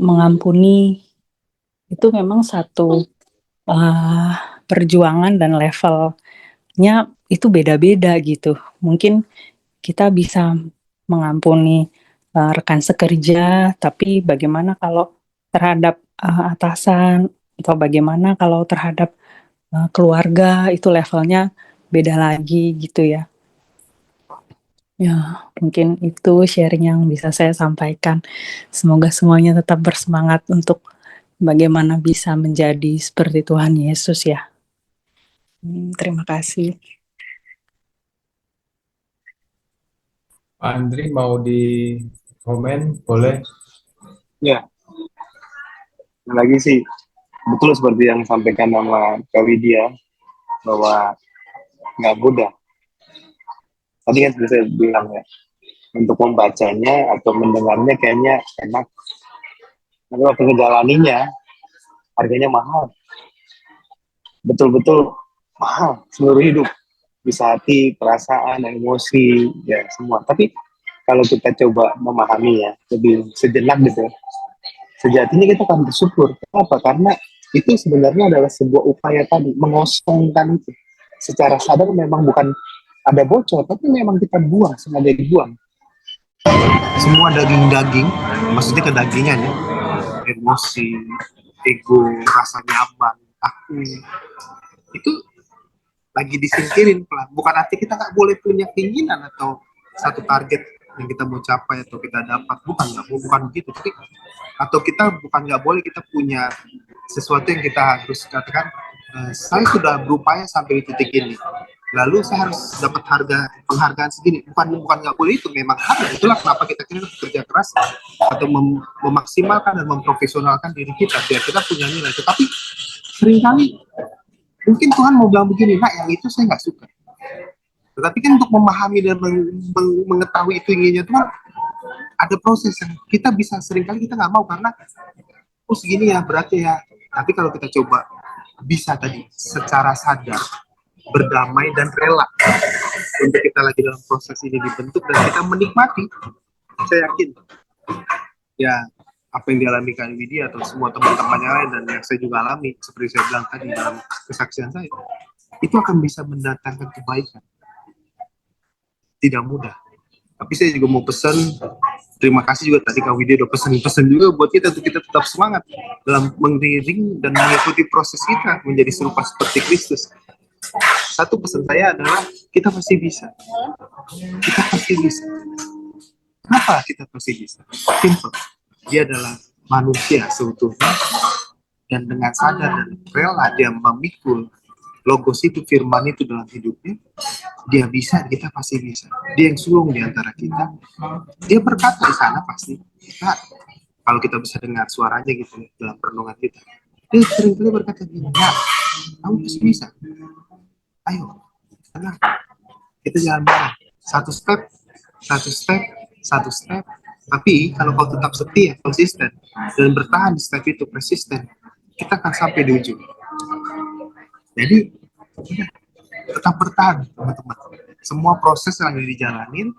Speaker 4: mengampuni, itu memang satu uh, perjuangan, dan levelnya itu beda-beda gitu. Mungkin kita bisa mengampuni rekan sekerja, tapi bagaimana kalau terhadap atasan, atau bagaimana kalau terhadap keluarga, itu levelnya beda lagi gitu ya. Ya, mungkin itu sharing yang bisa saya sampaikan. Semoga semuanya tetap bersemangat untuk bagaimana bisa menjadi seperti Tuhan Yesus ya. Terima kasih.
Speaker 2: Pak Andri mau di komen, boleh?
Speaker 1: Ya, lagi sih betul seperti yang disampaikan sama Kak Widya, bahwa nggak mudah. Tadi kan seperti saya bilang ya, untuk membacanya atau mendengarnya kayaknya enak, tapi waktu ngejalaninya harganya mahal, betul-betul mahal seluruh hidup, bisa hati, perasaan, emosi, ya semua. Tapi kalau kita coba memahami ya lebih sejenak gitu, sejatinya kita akan bersyukur. Kenapa? Karena itu sebenarnya adalah sebuah upaya tadi mengosongkan itu. Secara sadar memang bukan ada bocor, tapi memang kita buang, sengaja dibuang. Semua daging-daging, maksudnya kedagingan ya, emosi, ego, rasa nyaman, aku, itu lagi disingkirin pelan. Bukan arti kita nggak boleh punya keinginan atau satu target yang kita mau capai atau kita dapat, bukan begitu. Tapi atau kita bukan nggak boleh kita punya sesuatu yang kita harus katakan, saya sudah berupaya sampai di titik ini, lalu saya harus dapat penghargaan segini. Bukan nggak boleh, itu memang ada. Itulah kenapa kita kerja keras atau memaksimalkan dan memprofesionalkan diri kita biar kita punya nilai. Tetapi seringkali mungkin Tuhan mau bilang begini, nak yang itu saya nggak suka. Tetapi kan untuk memahami dan mengetahui itu inginnya Tuhan, ada proses yang kita bisa seringkali kita nggak mau karena segini ya berarti ya. Tapi kalau kita coba bisa tadi secara sadar, berdamai dan rela untuk kita lagi dalam proses ini dibentuk dan kita menikmati, saya yakin ya apa yang dialami Kak Widya atau semua teman-temannya lain dan yang saya juga alami seperti saya bilang tadi dalam kesaksian saya, itu akan bisa mendatangkan kebaikan. Tidak mudah, tapi saya juga mau pesan terima kasih juga tadi Kak Widya udah pesan juga buat kita untuk kita tetap semangat dalam mengiring dan mengikuti proses kita menjadi serupa seperti Kristus. Satu pesan saya adalah kita pasti bisa. Kita pasti bisa. Kenapa kita pasti bisa? Simple. Dia adalah manusia seutuhnya dan dengan sadar dan rela dia memikul logos itu, firman itu dalam hidupnya. Dia bisa, kita pasti bisa. Dia yang sulung di antara kita. Dia berkata di sana pasti. Kita, kalau kita bisa dengar suaranya gitu dalam renungan kita, dia seringkali berkata gini, ya, kamu pasti bisa. Ayo, tenang. Kita jalan bareng. Satu step. Tapi kalau kau tetap setia, konsisten, dan bertahan di step itu, persisten, kita akan sampai di ujung. Jadi, tetap bertahan, teman-teman. Semua proses yang dijalanin,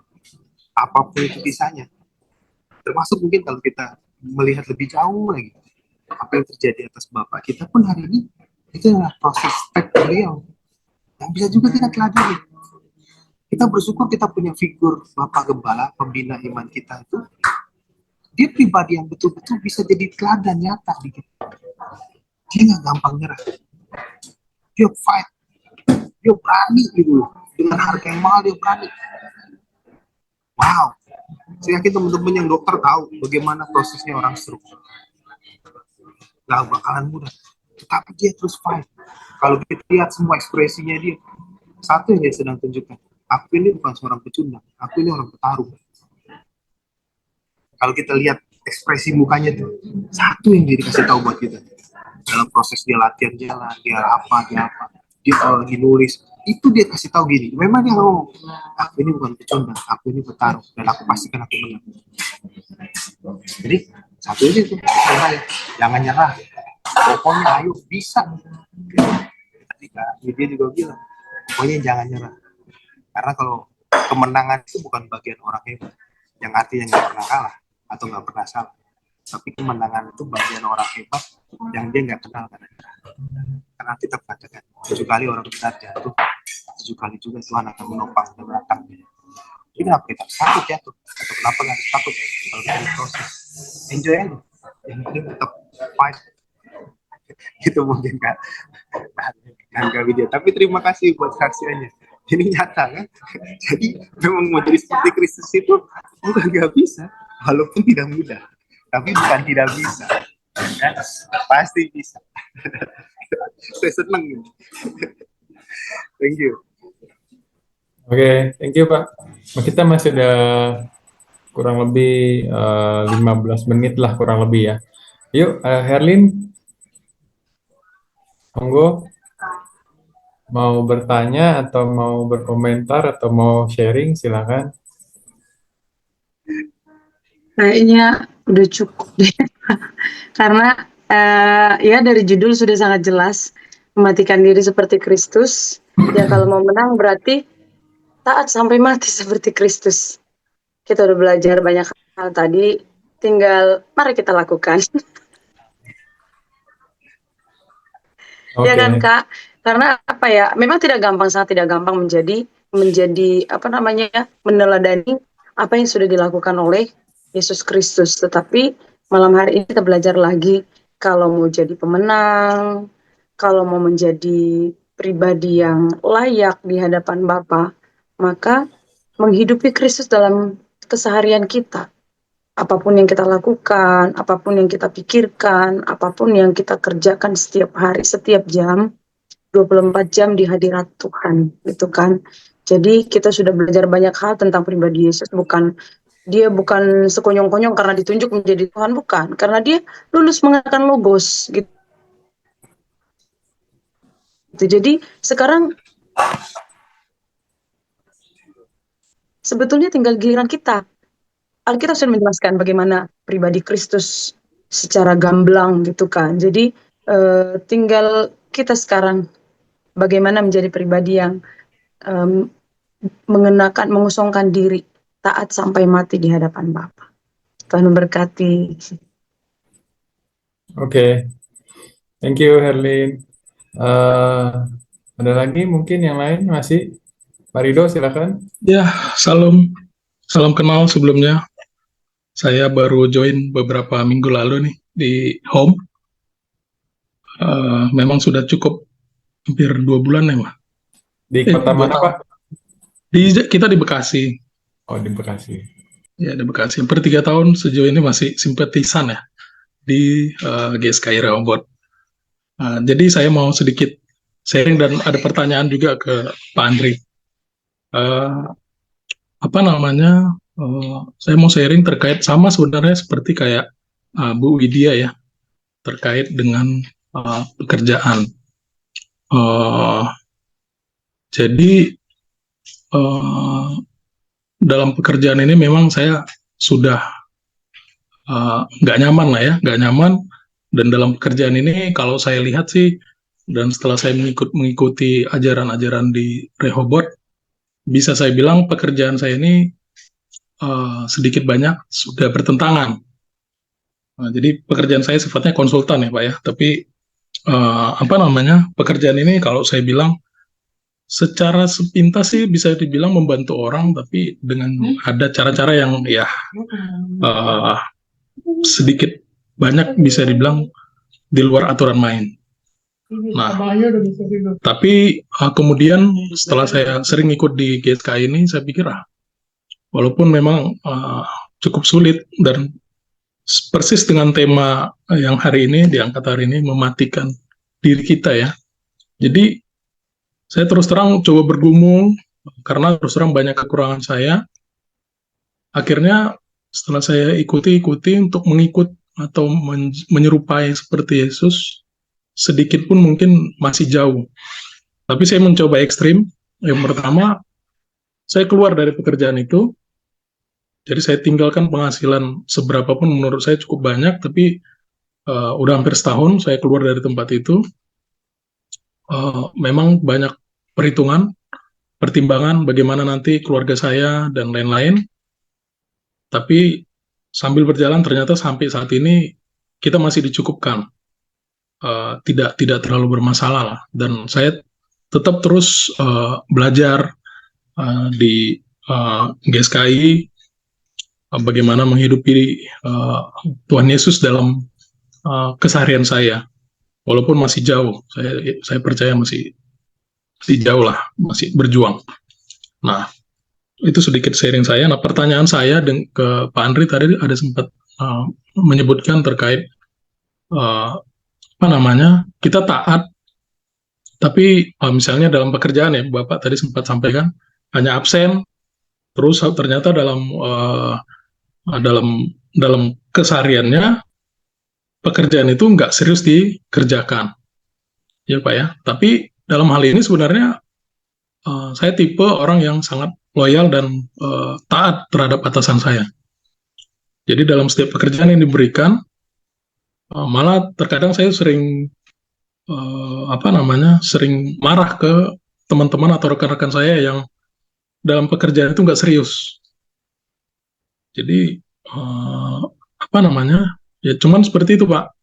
Speaker 1: apapun itu bisanya. Termasuk mungkin kalau kita melihat lebih jauh lagi, apa yang terjadi atas Bapak kita pun hari ini, itu adalah proses step beliau. Yang bisa juga kita teladani. Kita bersyukur kita punya figur Bapak Gembala, pembina iman kita itu. Dia pribadi yang betul-betul bisa jadi teladan nyata di kita. Dia nggak gampang nyerah. Dia fight. Dia berani gitu. Dengan harga yang mahal dia berani. Wow. Saya yakin teman-teman yang dokter tahu bagaimana prosesnya orang stroke. Gak bakalan mudah. Tetapi dia terus fight. Kalau kita lihat semua ekspresinya dia, satu yang dia sedang tunjukkan, aku ini bukan seorang pecundang, aku ini orang petarung. Kalau kita lihat ekspresi mukanya tuh, satu yang dia dikasih tahu buat kita. Dalam proses dia latihan jalan, dia lagi nulis, itu dia kasih tahu gini, memang dia ngomong, aku ini bukan pecundang, aku ini petarung, dan aku pastikan aku menang. Jadi, satu aja tuh, jangan nyerah, pokoknya ayo, bisa. Ketika dia juga bilang, pokoknya jangan nyerah. Karena kalau kemenangan itu bukan bagian orang hebat, yang artinya nggak pernah kalah atau nggak pernah salah. Tapi kemenangan itu bagian orang hebat yang dia nggak kenal kan. Karena kita katakan 7 kali orang benar jatuh, 7 kali juga Tuhan akan menopang dan menatangnya. Jadi kenapa kita takut jatuh? Atau kenapa nggak takut kalau kita proses? Enjoy aja. Yang penting tetap fight. Gitu mungkin kan. Nah, video. Tapi terima kasih buat saksiannya. Ini nyata kan. Jadi memang mau jadi seperti Kristus itu bukan nggak bisa, walaupun tidak mudah. Tapi bukan tidak bisa, kan? Pasti bisa. Saya senang. Thank you.
Speaker 2: Oke, thank you Pak. Kita masih ada kurang lebih 15 menit lah kurang lebih ya. Yuk, Herlin, monggo. Mau bertanya atau mau berkomentar atau mau sharing, silakan.
Speaker 7: Kayaknya udah cukup deh. Karena ya dari judul sudah sangat jelas, mematikan diri seperti Kristus. Ya kalau mau menang berarti taat sampai mati seperti Kristus. kita udah belajar banyak hal tadi, tinggal mari kita lakukan. Ya kan
Speaker 2: Oke.
Speaker 7: Kak? Karena apa ya? Memang tidak gampang, sangat tidak gampang menjadi apa namanya? Meneladani apa yang sudah dilakukan oleh Yesus Kristus. Tetapi malam hari ini kita belajar lagi kalau mau jadi pemenang, kalau mau menjadi pribadi yang layak di hadapan Bapa, maka menghidupi Kristus dalam keseharian kita. Apapun yang kita lakukan, apapun yang kita pikirkan, apapun yang kita kerjakan setiap hari, setiap jam, 24 jam di hadirat Tuhan, gitu kan. Jadi kita sudah belajar banyak hal tentang pribadi Yesus, dia bukan sekonyong-konyong karena ditunjuk menjadi Tuhan, bukan. Karena dia lulus mengenakan logos, gitu. Jadi sekarang sebetulnya tinggal giliran kita. Alkitab sudah menjelaskan bagaimana pribadi Kristus secara gamblang gitu kan. Jadi tinggal kita sekarang bagaimana menjadi pribadi yang mengusungkan diri taat sampai mati di hadapan Bapa. Tuhan memberkati.
Speaker 2: Oke. Thank you, Herlin. Ada lagi mungkin yang lain masih? Pak Rido, silakan.
Speaker 8: Ya, salam kenal sebelumnya. Saya baru join beberapa minggu lalu nih di Home. Memang sudah cukup hampir 2 bulan ya, Pak.
Speaker 2: Di kota mana, Pak?
Speaker 8: Kita di Bekasi.
Speaker 2: Oh, di Bekasi.
Speaker 8: Ya, di Bekasi. Hampir 3 tahun sejauh ini masih simpatisan ya di GSKI Rehoboth. Jadi saya mau sedikit sharing dan ada pertanyaan juga ke Pak Andri. Saya mau sharing terkait sama sebenarnya seperti kayak Bu Widya ya, terkait dengan pekerjaan. Jadi dalam pekerjaan ini memang saya sudah nggak nyaman lah ya, nggak nyaman. Dan dalam pekerjaan ini kalau saya lihat sih, dan setelah saya mengikuti ajaran-ajaran di Rehoboth, bisa saya bilang pekerjaan saya ini sedikit banyak sudah bertentangan. Jadi pekerjaan saya sifatnya konsultan ya Pak ya, tapi pekerjaan ini kalau saya bilang secara sepintas sih bisa dibilang membantu orang, tapi dengan ada cara-cara yang ya sedikit banyak bisa dibilang di luar aturan main. Nah, tapi kemudian setelah saya sering ikut di GSKI ini, saya pikir walaupun memang cukup sulit dan persis dengan tema yang hari ini diangkat hari ini, mematikan diri kita ya. Jadi saya terus terang coba bergumul karena terus terang banyak kekurangan saya. Akhirnya setelah saya ikuti untuk mengikut atau menyerupai seperti Yesus, sedikit pun mungkin masih jauh. Tapi saya mencoba ekstrim. Yang pertama, saya keluar dari pekerjaan itu. Jadi saya tinggalkan penghasilan seberapapun menurut saya cukup banyak, tapi udah hampir setahun saya keluar dari tempat itu. Memang banyak perhitungan, pertimbangan bagaimana nanti keluarga saya dan lain-lain. Tapi sambil berjalan ternyata sampai saat ini kita masih dicukupkan. Tidak terlalu bermasalah lah. Dan saya tetap terus belajar di GSKI bagaimana menghidupi Tuhan Yesus dalam keseharian saya. Walaupun masih jauh, saya percaya masih jauh lah, masih berjuang. Nah, itu sedikit sharing saya. Nah, pertanyaan saya ke Pak Andri tadi ada sempat menyebutkan terkait kita taat, tapi misalnya dalam pekerjaan ya, Bapak tadi sempat sampaikan hanya absen, terus ternyata dalam kesehariannya pekerjaan itu nggak serius dikerjakan, ya Pak ya. Tapi dalam hal ini sebenarnya saya tipe orang yang sangat loyal dan taat terhadap atasan saya. Jadi dalam setiap pekerjaan yang diberikan, malah terkadang saya sering sering marah ke teman-teman atau rekan-rekan saya yang dalam pekerjaan itu nggak serius. Jadi apa namanya? Ya cuman seperti itu Pak.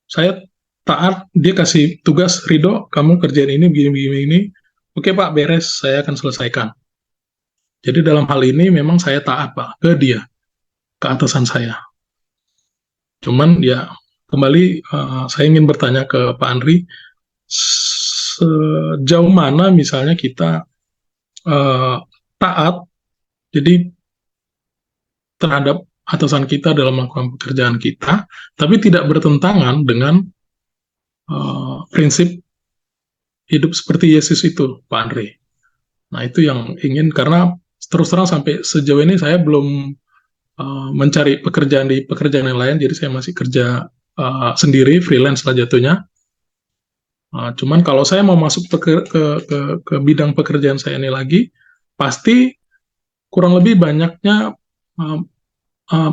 Speaker 8: Saya taat, dia kasih tugas, Rido, kamu kerjain ini begini ini. Oke Pak, beres, saya akan selesaikan. Jadi dalam hal ini memang saya taat Pak ke dia, ke atasan saya. Cuman ya kembali saya ingin bertanya ke Pak Andri, sejauh mana misalnya kita taat, jadi terhadap atasan kita dalam melakukan pekerjaan kita, tapi tidak bertentangan dengan prinsip hidup seperti Yesus itu, Pak Andre. Nah itu yang ingin, karena terus terang sampai sejauh ini saya belum mencari pekerjaan di pekerjaan yang lain, jadi saya masih kerja sendiri, freelance lah jatuhnya. Cuman kalau saya mau masuk ke bidang pekerjaan saya ini lagi, pasti kurang lebih banyaknya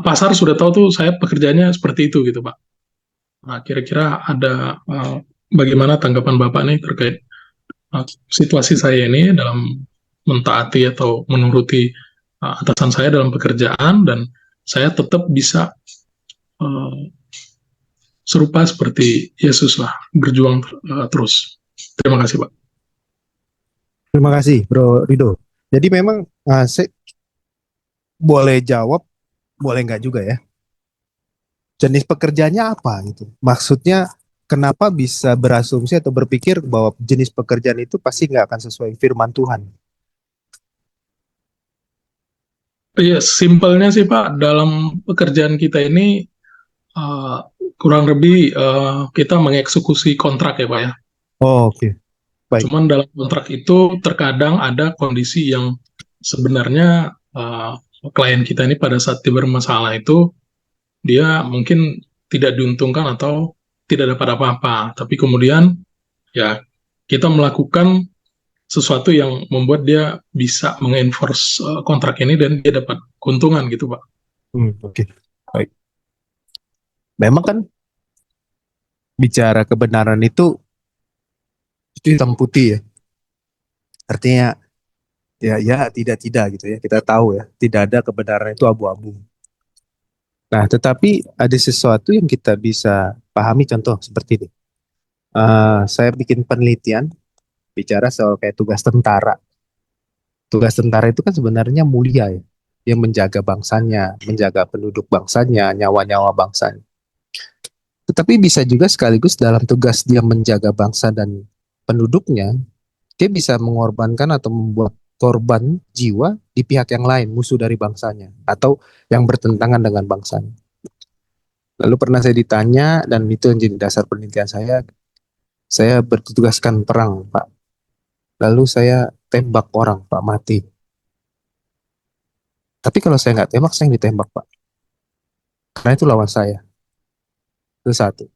Speaker 8: pasar sudah tahu tuh saya pekerjaannya seperti itu gitu Pak. Nah kira-kira ada bagaimana tanggapan Bapak nih terkait situasi saya ini dalam mentaati atau menuruti atasan saya dalam pekerjaan, dan saya tetap bisa serupa seperti Yesus lah, berjuang terus. Terima kasih Pak.
Speaker 9: Terima kasih Bro Rido. Jadi memang saya boleh jawab, boleh nggak juga ya. Jenis pekerjaannya apa gitu. Maksudnya kenapa bisa berasumsi atau berpikir bahwa jenis pekerjaan itu pasti nggak akan sesuai firman Tuhan.
Speaker 8: Iya, simpelnya sih Pak, dalam pekerjaan kita ini kurang lebih kita mengeksekusi kontrak ya Pak ya.
Speaker 9: Oh, oke. Baik.
Speaker 8: Cuman dalam kontrak itu terkadang ada kondisi yang sebenarnya klien kita ini pada saat dia bermasalah itu dia mungkin tidak diuntungkan atau tidak dapat apa-apa, tapi kemudian ya kita melakukan sesuatu yang membuat dia bisa mengenforce kontrak ini dan dia dapat keuntungan gitu Pak.
Speaker 9: Oke. Baik. Memang kan bicara kebenaran itu hitam putih ya. Artinya ya tidak gitu ya. Kita tahu ya, tidak ada kebenaran itu abu-abu. Nah, tetapi ada sesuatu yang kita bisa pahami, contoh seperti ini. Saya bikin penelitian bicara soal kayak tugas tentara. Tugas tentara itu kan sebenarnya mulia ya. Dia menjaga bangsanya, menjaga penduduk bangsanya, nyawa-nyawa bangsanya. Tetapi bisa juga sekaligus dalam tugas dia menjaga bangsa dan penduduknya, dia bisa mengorbankan atau membuat korban jiwa di pihak yang lain, musuh dari bangsanya, atau yang bertentangan dengan bangsanya. Lalu pernah saya ditanya, dan itu yang jadi dasar penelitian saya bertugaskan perang, Pak. Lalu saya tembak orang, Pak, mati. Tapi kalau saya nggak tembak, saya yang ditembak, Pak. Karena itu lawan saya. Itu satu.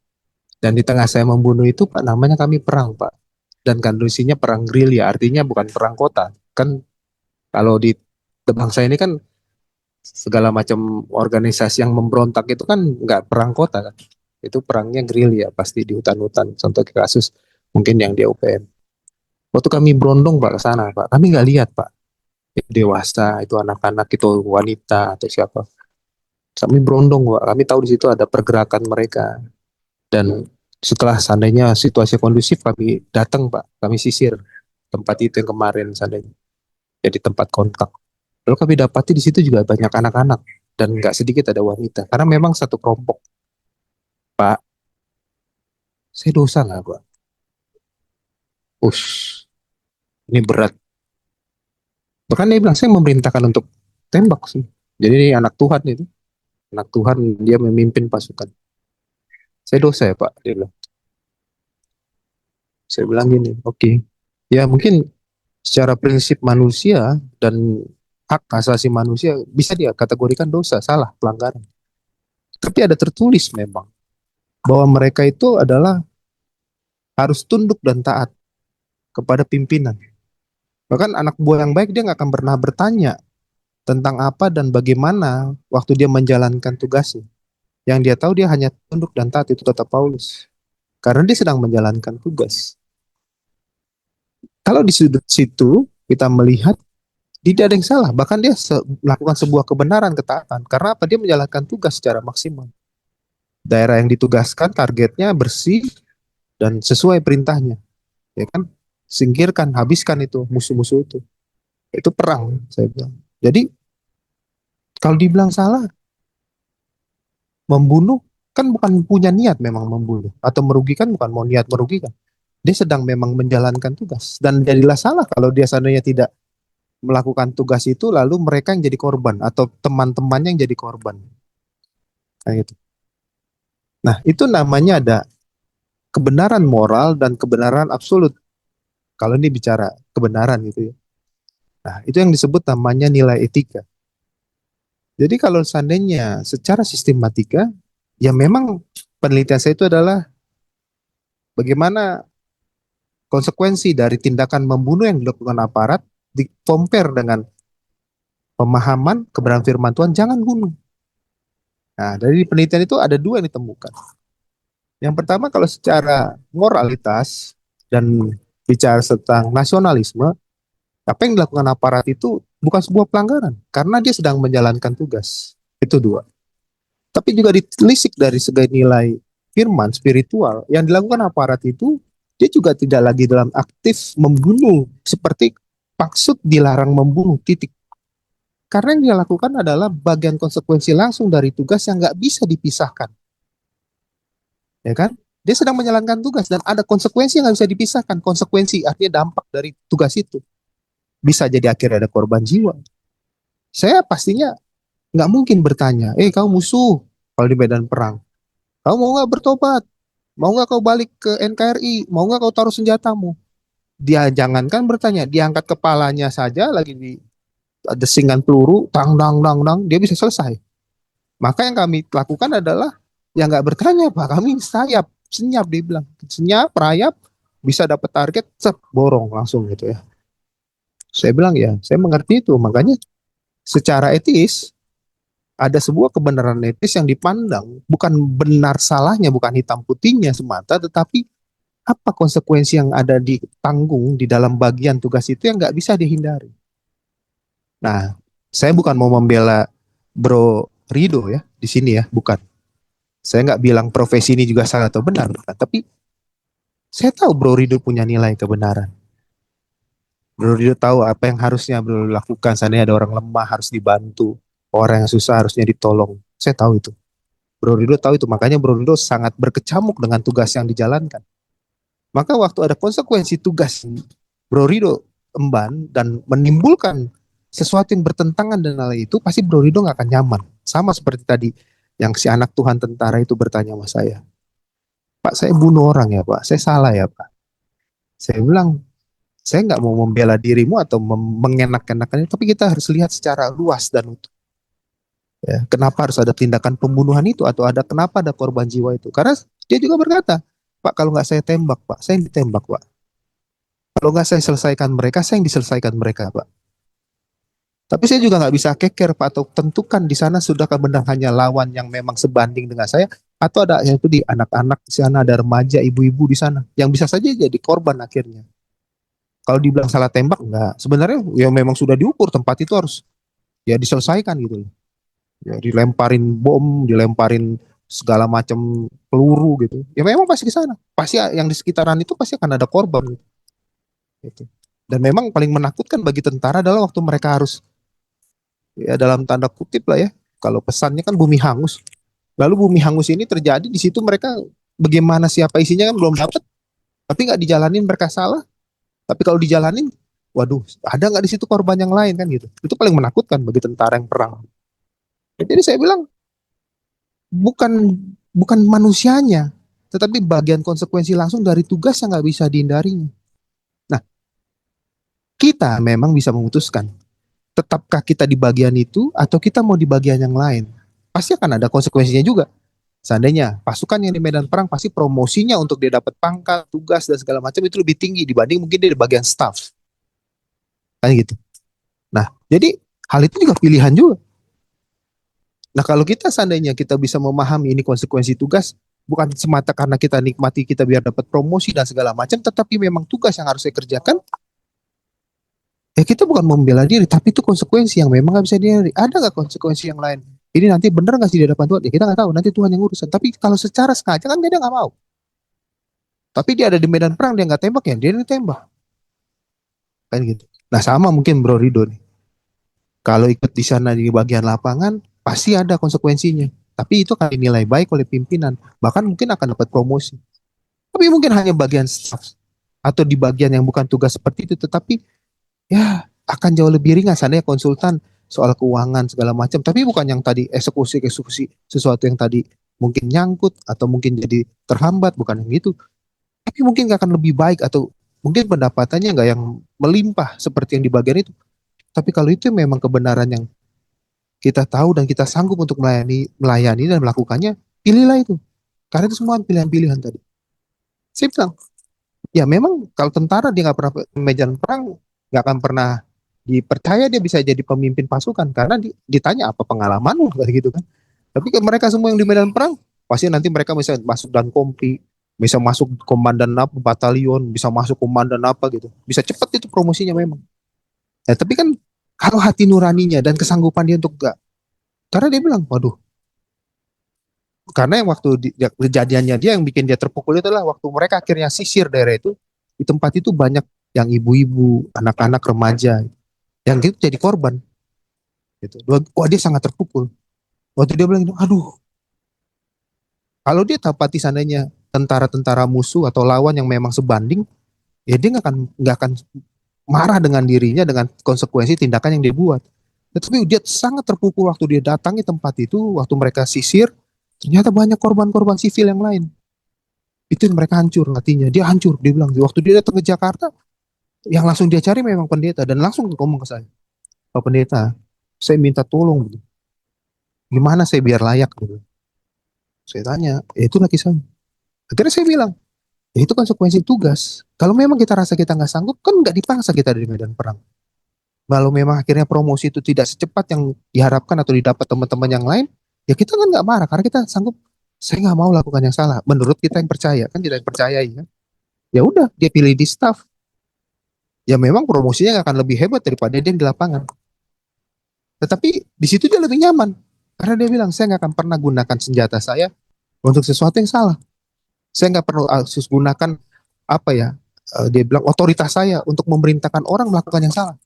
Speaker 9: Dan di tengah saya membunuh itu, Pak, namanya kami perang, Pak. Dan kondisinya perang gerilya, artinya bukan perang kota. Kan kalau di bangsa ini kan segala macam organisasi yang memberontak itu kan nggak perang kota kan. Itu perangnya gerilya, pasti di hutan-hutan. Contoh kasus mungkin yang di UPM. Waktu kami berondong Pak ke sana, Pak, kami nggak lihat Pak. Itu dewasa, itu anak-anak, itu wanita atau siapa. Kami berondong Pak, kami tahu di situ ada pergerakan mereka. Dan setelah seandainya situasi kondusif, kami datang Pak, kami sisir tempat itu yang kemarin seandainya jadi tempat kontak. Lalu kami dapati di situ juga banyak anak-anak dan nggak sedikit ada wanita, karena memang satu kelompok. Pak, saya dosa nggak Pak? Ini berat. Bahkan dia bilang saya memerintahkan untuk tembak sih. Jadi ini anak Tuhan itu, anak Tuhan, dia memimpin pasukan. Saya dosa ya Pak, dia bilang. Saya bilang gini, oke. Ya mungkin secara prinsip manusia dan hak asasi manusia bisa dia kategorikan dosa, salah, pelanggaran. Tapi ada tertulis memang bahwa mereka itu adalah harus tunduk dan taat kepada pimpinan. Bahkan anak buah yang baik dia nggak akan pernah bertanya tentang apa dan bagaimana waktu dia menjalankan tugasnya. Yang dia tahu dia hanya tunduk dan taat, itu kata Paulus. Karena dia sedang menjalankan tugas. Kalau di sudut situ kita melihat Tidak ada yang salah, bahkan dia melakukan sebuah kebenaran, ketaatan. Karena apa? Dia menjalankan tugas secara maksimal. Daerah yang ditugaskan targetnya bersih dan sesuai perintahnya, ya kan? Singkirkan, habiskan itu musuh-musuh itu. Itu perang, saya bilang. Jadi kalau dibilang salah, membunuh kan bukan punya niat memang membunuh atau merugikan, bukan mau niat merugikan. Dia sedang memang menjalankan tugas, dan jadilah salah kalau dia seandainya tidak melakukan tugas itu lalu mereka yang jadi korban atau teman-temannya yang jadi korban. Nah, itu. Nah, itu namanya ada kebenaran moral dan kebenaran absolut. Kalau ini bicara kebenaran gitu ya. Nah, itu yang disebut namanya nilai etika. Jadi kalau seandainya secara sistematika, ya memang penelitian saya itu adalah bagaimana konsekuensi dari tindakan membunuh yang dilakukan aparat di compare dengan pemahaman kebenaran firman Tuhan, jangan bunuh. Nah, dari penelitian itu ada dua yang ditemukan. Yang pertama, kalau secara moralitas dan bicara tentang nasionalisme, apa yang dilakukan aparat itu bukan sebuah pelanggaran, karena dia sedang menjalankan tugas. Itu dua. Tapi juga ditelisik dari segi nilai firman spiritual, yang dilakukan aparat itu, dia juga tidak lagi dalam aktif membunuh, seperti maksud dilarang membunuh, titik. Karena yang dia lakukan adalah bagian konsekuensi langsung dari tugas yang nggak bisa dipisahkan. Ya kan? Dia sedang menjalankan tugas dan ada konsekuensi yang nggak bisa dipisahkan. Konsekuensi artinya dampak dari tugas itu. Bisa jadi akhirnya ada korban jiwa. Saya pastinya nggak mungkin bertanya, kau musuh kalau di medan perang. Kau mau nggak bertobat? Mau nggak kau balik ke NKRI? Mau nggak kau taruh senjatamu? Dia jangankan bertanya, diangkat kepalanya saja lagi di desingan peluru, tang dang dang dang, dia bisa selesai. Maka yang kami lakukan adalah yang nggak bertanya, Pak, kami sayap, senyap, dia bilang, senyap, rayap, bisa dapat target, borong langsung gitu ya. Saya bilang ya, saya mengerti itu, makanya secara etis ada sebuah kebenaran etis yang dipandang bukan benar salahnya, bukan hitam putihnya semata, tetapi apa konsekuensi yang ada ditanggung di dalam bagian tugas itu yang nggak bisa dihindari. Nah, saya bukan mau membela Bro Rido ya di sini ya, bukan. Saya nggak bilang profesi ini juga salah atau benar, bukan. Tapi saya tahu Bro Rido punya nilai kebenaran. Bro Rido tahu apa yang harusnya Bro lakukan. Seandainya ada orang lemah harus dibantu, orang yang susah harusnya ditolong. Saya tahu itu. Bro Rido tahu itu, makanya Bro Rido sangat berkecamuk dengan tugas yang dijalankan. Maka waktu ada konsekuensi tugas, Bro Rido emban dan menimbulkan sesuatu yang bertentangan dengan hal itu, pasti Bro Rido nggak akan nyaman. Sama seperti tadi yang si anak Tuhan tentara itu bertanya sama saya, Pak, saya bunuh orang ya Pak, saya salah ya Pak. Saya bilang, saya nggak mau membela dirimu atau mengenak-enakan, tapi kita harus lihat secara luas dan utuh. Ya, kenapa harus ada tindakan pembunuhan itu, atau kenapa ada korban jiwa itu? Karena dia juga berkata, Pak, kalau nggak saya tembak Pak, saya yang ditembak Pak. Kalau nggak saya selesaikan mereka, saya yang diselesaikan mereka Pak. Tapi saya juga nggak bisa keker Pak, atau tentukan di sana sudah benar hanya lawan yang memang sebanding dengan saya, atau ada yang itu di anak-anak di sana, ada remaja, ibu-ibu di sana yang bisa saja jadi korban akhirnya. Kalau dibilang salah tembak, enggak. Sebenarnya ya memang sudah diukur tempat itu harus ya diselesaikan gitu. Ya dilemparin bom, dilemparin segala macam peluru gitu. Ya memang pasti ke sana. Pasti yang di sekitaran itu pasti akan ada korban gitu. Dan memang paling menakutkan bagi tentara adalah waktu mereka harus, ya dalam tanda kutip lah ya, kalau pesannya kan bumi hangus. Lalu bumi hangus ini terjadi di situ, mereka bagaimana siapa isinya kan belum dapat, tapi nggak dijalanin mereka salah. Tapi kalau dijalanin, waduh, ada nggak di situ korban yang lain kan gitu. Itu paling menakutkan bagi tentara yang perang. Jadi saya bilang bukan bukan manusianya, tetapi bagian konsekuensi langsung dari tugas yang nggak bisa dihindarinya. Nah, kita memang bisa memutuskan, tetapkah kita di bagian itu atau kita mau di bagian yang lain. Pasti akan ada konsekuensinya juga. Seandainya pasukan yang di medan perang, pasti promosinya untuk dia dapat pangkat, tugas dan segala macam itu lebih tinggi dibanding mungkin dia di bagian staff. Kan gitu. Nah, jadi hal itu juga pilihan juga. Nah, kalau kita seandainya kita bisa memahami ini konsekuensi tugas, bukan semata karena kita nikmati kita biar dapat promosi dan segala macam, tetapi memang tugas yang harus saya kerjakan, Ya kita bukan membela diri, tapi itu konsekuensi yang memang nggak bisa dihindari. Ada nggak konsekuensi yang lain? Ini nanti bener nggak sih di hadapan Tuhan? Ya kita nggak tahu. Nanti Tuhan yang urusan. Tapi kalau secara sengaja kan dia nggak mau. Tapi dia ada di medan perang, dia nggak tembak ya, dia ditembak. Kan gitu. Nah sama mungkin Bro Rido nih. Kalau ikut di sana di bagian lapangan, pasti ada konsekuensinya. Tapi itu akan dinilai baik oleh pimpinan. Bahkan mungkin akan dapat promosi. Tapi mungkin hanya bagian staff. Atau di bagian yang bukan tugas seperti itu. Tetapi ya akan jauh lebih ringan. Seandainya konsultan soal keuangan segala macam. Tapi bukan yang tadi eksekusi sesuatu yang tadi mungkin nyangkut. Atau mungkin jadi terhambat. Bukan yang gitu. Tapi mungkin akan lebih baik. Atau mungkin pendapatannya nggak yang melimpah seperti yang di bagian itu. Tapi kalau itu memang kebenaran yang kita tahu dan kita sanggup untuk melayani dan melakukannya, pilihlah itu. Karena itu semua pilihan-pilihan tadi. Saya bilang, ya memang kalau tentara dia nggak pernah medan perang, nggak akan pernah dipercaya dia bisa jadi pemimpin pasukan karena ditanya apa pengalamanmu kayak gitu kan. Tapi mereka semua yang di medan perang, pasti nanti mereka bisa masuk dan kompli, bisa masuk komandan apa batalion, bisa masuk komandan apa gitu. Bisa cepat itu promosinya memang. Ya, tapi kan kalau hati nuraninya dan kesanggupan dia untuk gak, karena dia bilang, waduh, karena yang waktu kejadiannya dia yang bikin dia terpukul itu adalah waktu mereka akhirnya sisir daerah itu, di tempat itu banyak yang ibu-ibu, anak-anak, remaja, yang itu jadi korban. Gitu. Wah dia sangat terpukul. Waktu dia bilang, aduh, kalau dia dapati seandainya tentara-tentara musuh atau lawan yang memang sebanding, ya dia nggak akan marah dengan dirinya dengan konsekuensi tindakan yang dia buat. Tetapi dia sangat terpukul waktu dia datangi tempat itu, waktu mereka sisir, ternyata banyak korban-korban sivil yang lain. Itu yang mereka hancur hatinya. Dia hancur, dia bilang. Waktu dia datang ke Jakarta, yang langsung dia cari memang pendeta. Dan langsung ngomong ke saya, Pak Pendeta, saya minta tolong. Gimana saya biar layak? Gitu. Saya tanya, ya itulah kisahnya. Akhirnya saya bilang, ya itu konsekuensi tugas. Kalau memang kita rasa kita nggak sanggup, kan nggak dipaksa kita dari medan perang. Kalau memang akhirnya promosi itu tidak secepat yang diharapkan atau didapat teman-teman yang lain, ya kita kan nggak marah karena kita sanggup. Saya nggak mau lakukan yang salah. Menurut kita yang percaya, kan kita yang percayai kan. Ya udah, dia pilih di staff. Ya memang promosinya nggak akan lebih hebat daripada dia di lapangan. Tetapi di situ dia lebih nyaman karena dia bilang saya nggak akan pernah gunakan senjata saya untuk sesuatu yang salah. Saya nggak perlu gunakan apa ya? Dia bilang otoritas saya untuk memerintahkan orang melakukan yang salah.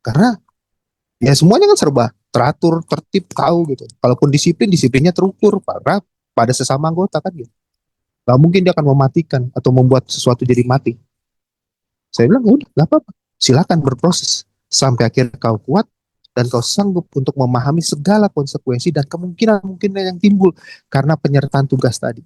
Speaker 9: Karena ya semuanya kan serba teratur, tertib, tahu gitu. Kalaupun disiplinnya terukur pada sesama anggota kan gitu. Gak mungkin dia akan mematikan atau membuat sesuatu jadi mati. Saya bilang ya udah, gak apa-apa. Silakan berproses sampai akhirnya kau kuat dan kau sanggup untuk memahami segala konsekuensi dan kemungkinan yang timbul karena penyertaan tugas tadi.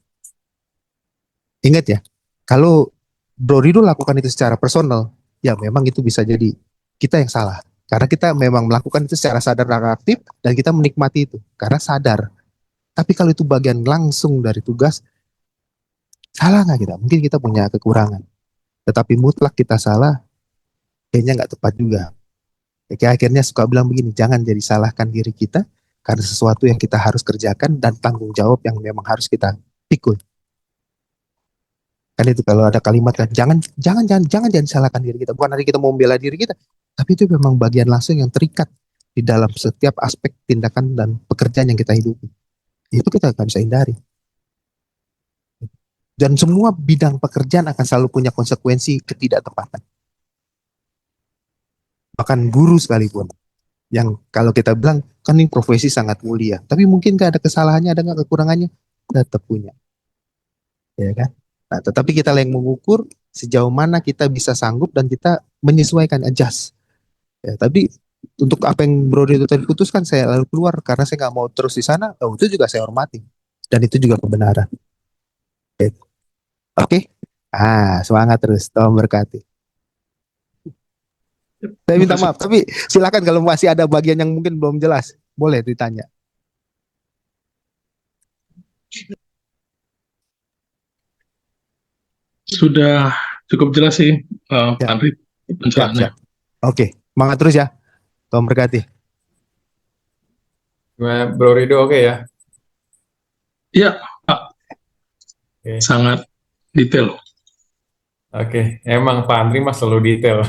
Speaker 9: Ingat ya, kalau Bro Rido lakukan itu secara personal, ya memang itu bisa jadi kita yang salah. Karena kita memang melakukan itu secara sadar dan aktif dan kita menikmati itu karena sadar. Tapi kalau itu bagian langsung dari tugas, salah nggak kita? Mungkin kita punya kekurangan. Tetapi mutlak kita salah, kayaknya nggak tepat juga. Kayak akhirnya suka bilang begini, jangan jadi salahkan diri kita karena sesuatu yang kita harus kerjakan dan tanggung jawab yang memang harus kita pikul. Kan itu kalau ada kalimat kan, jangan salahkan diri kita. Bukan hari kita mau membela diri kita, tapi itu memang bagian langsung yang terikat di dalam setiap aspek tindakan dan pekerjaan yang kita hidupi. Itu kita nggak bisa hindari. Dan semua bidang pekerjaan akan selalu punya konsekuensi ketidaktepatan. Bahkan guru sekalipun, yang kalau kita bilang, kan ini profesi sangat mulia, tapi mungkin nggak ada kesalahannya, ada nggak kekurangannya, tetap punya. Ya kan? Nah, tetapi kita yang mengukur sejauh mana kita bisa sanggup dan kita menyesuaikan, adjust. Ya, tapi untuk apa yang Bro itu tadi putuskan, saya lalu keluar karena saya nggak mau terus di sana. Oh, itu juga saya hormati dan itu juga kebenaran. Oke. Semangat terus. Tuhan berkati. Saya minta maaf, tapi silakan kalau masih ada bagian yang mungkin belum jelas, boleh ditanya.
Speaker 8: Sudah cukup jelas sih, Pak Andri, pencerahannya.
Speaker 9: Oke, semangat terus ya. Tuhan berkati.
Speaker 2: Bro Rido oke ya?
Speaker 8: Iya, Pak.
Speaker 2: Oke.
Speaker 8: Sangat detail.
Speaker 2: Oke, emang Pak Andri mas selalu detail.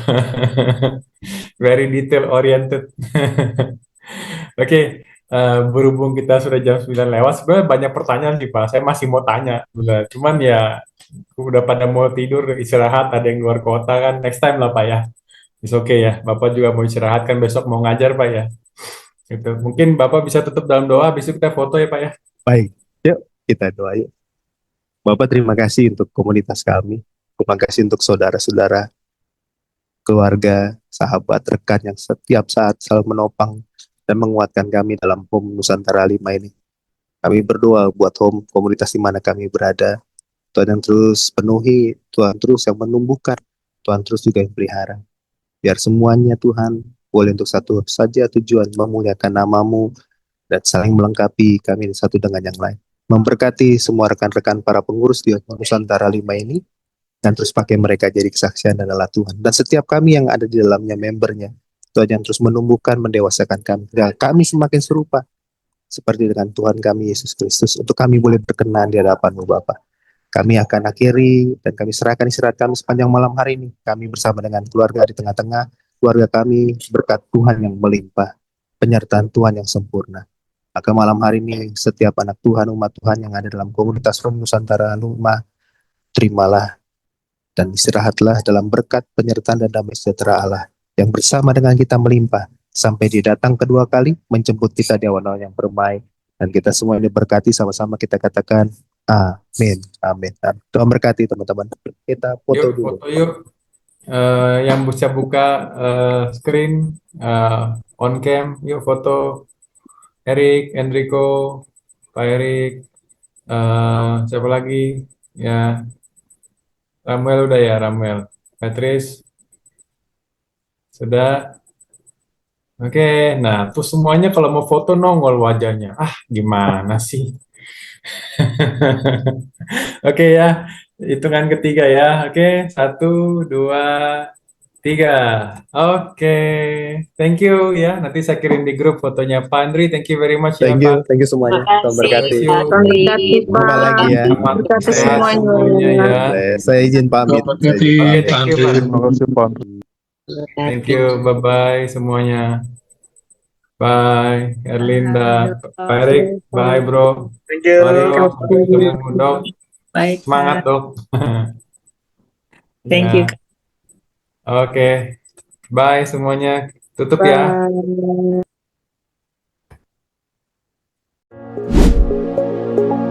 Speaker 2: Very detail oriented. Oke, berhubung kita sudah jam 9 lewat, sebenarnya banyak pertanyaan sih Pak. Saya masih mau tanya, benar. Cuman ya udah pada mau tidur, istirahat, ada yang luar kota kan. Next time lah Pak ya. It's okay ya. Bapak juga mau istirahat kan besok mau ngajar Pak ya. Gitu. Mungkin Bapak bisa tutup dalam doa, besok kita foto ya Pak ya.
Speaker 9: Baik, yuk kita doa yuk. Bapak terima kasih untuk komunitas kami. Terima kasih untuk saudara-saudara, keluarga, sahabat, rekan yang setiap saat selalu menopang dan menguatkan kami dalam Home Nusantara 5 ini. Kami berdoa buat Home komunitas di mana kami berada. Tuhan yang terus penuhi, Tuhan terus yang menumbuhkan, Tuhan terus juga yang pelihara. Biar semuanya Tuhan boleh untuk satu saja tujuan memuliakan namamu dan saling melengkapi kami satu dengan yang lain. Memberkati semua rekan-rekan para pengurus di Nusantara 5 ini dan terus pakai mereka jadi kesaksian adalah Tuhan. Dan setiap kami yang ada di dalamnya membernya, Tuhan yang terus menumbuhkan, mendewasakan kami. Dan kami semakin serupa seperti dengan Tuhan kami Yesus Kristus untuk kami boleh berkenan di hadapan-Mu Bapa. Kami akan akhiri dan kami serahkan istirahat kami sepanjang malam hari ini. Kami bersama dengan keluarga di tengah-tengah, keluarga kami berkat Tuhan yang melimpah, penyertaan Tuhan yang sempurna. Maka malam hari ini setiap anak Tuhan, umat Tuhan yang ada dalam komunitas Home Nusantara Luma, terimalah dan istirahatlah dalam berkat penyertaan dan damai sejahtera Allah yang bersama dengan kita melimpah sampai dia datang kedua kali menjemput kita di awan-awan yang permai, dan kita semua ini berkati sama-sama kita katakan amin, amin. Dan Tuhan berkati teman-teman. Kita foto
Speaker 2: Yuk,
Speaker 9: dulu.
Speaker 2: foto yuk. Yang bisa buka screen on cam, yuk foto. Erik, Enrico, Pak Erik, siapa lagi? Ya, Ramuel udah ya, Ramuel. Patrice, sudah. Oke, nah tuh semuanya kalau mau foto nongol wajahnya. Ah, gimana sih? Oke ya, hitungan ketiga ya. Oke, 1, 2, 3. Oke, thank you ya. Nanti saya kirim di grup fotonya Pak Andri. Thank you very much ya Pak.
Speaker 9: Thank you semuanya. Tuhan berkati.
Speaker 2: Bless you.
Speaker 7: Berkati
Speaker 9: Jumpa lagi ya.
Speaker 2: Selamat
Speaker 7: Berkati
Speaker 2: sehat
Speaker 7: semuanya.
Speaker 2: semuanya ya.
Speaker 9: Saya izin pamit.
Speaker 8: Berkati,
Speaker 2: Oke,
Speaker 8: Pak
Speaker 2: thank you
Speaker 8: Andri.
Speaker 2: Pak.
Speaker 6: Terima kasih Pak.
Speaker 2: Thank you, bye-bye semuanya. Bye, Erlinda, Pak Erik, bye bro.
Speaker 1: Thank you.
Speaker 2: Mario, sampai ketemu dok.
Speaker 4: Baik,
Speaker 2: Semangat
Speaker 4: Kak.
Speaker 2: dok.
Speaker 4: Thank you,
Speaker 2: Ya,
Speaker 4: Kak.
Speaker 2: oke. Bye semuanya. Tutup ya.
Speaker 7: Bye.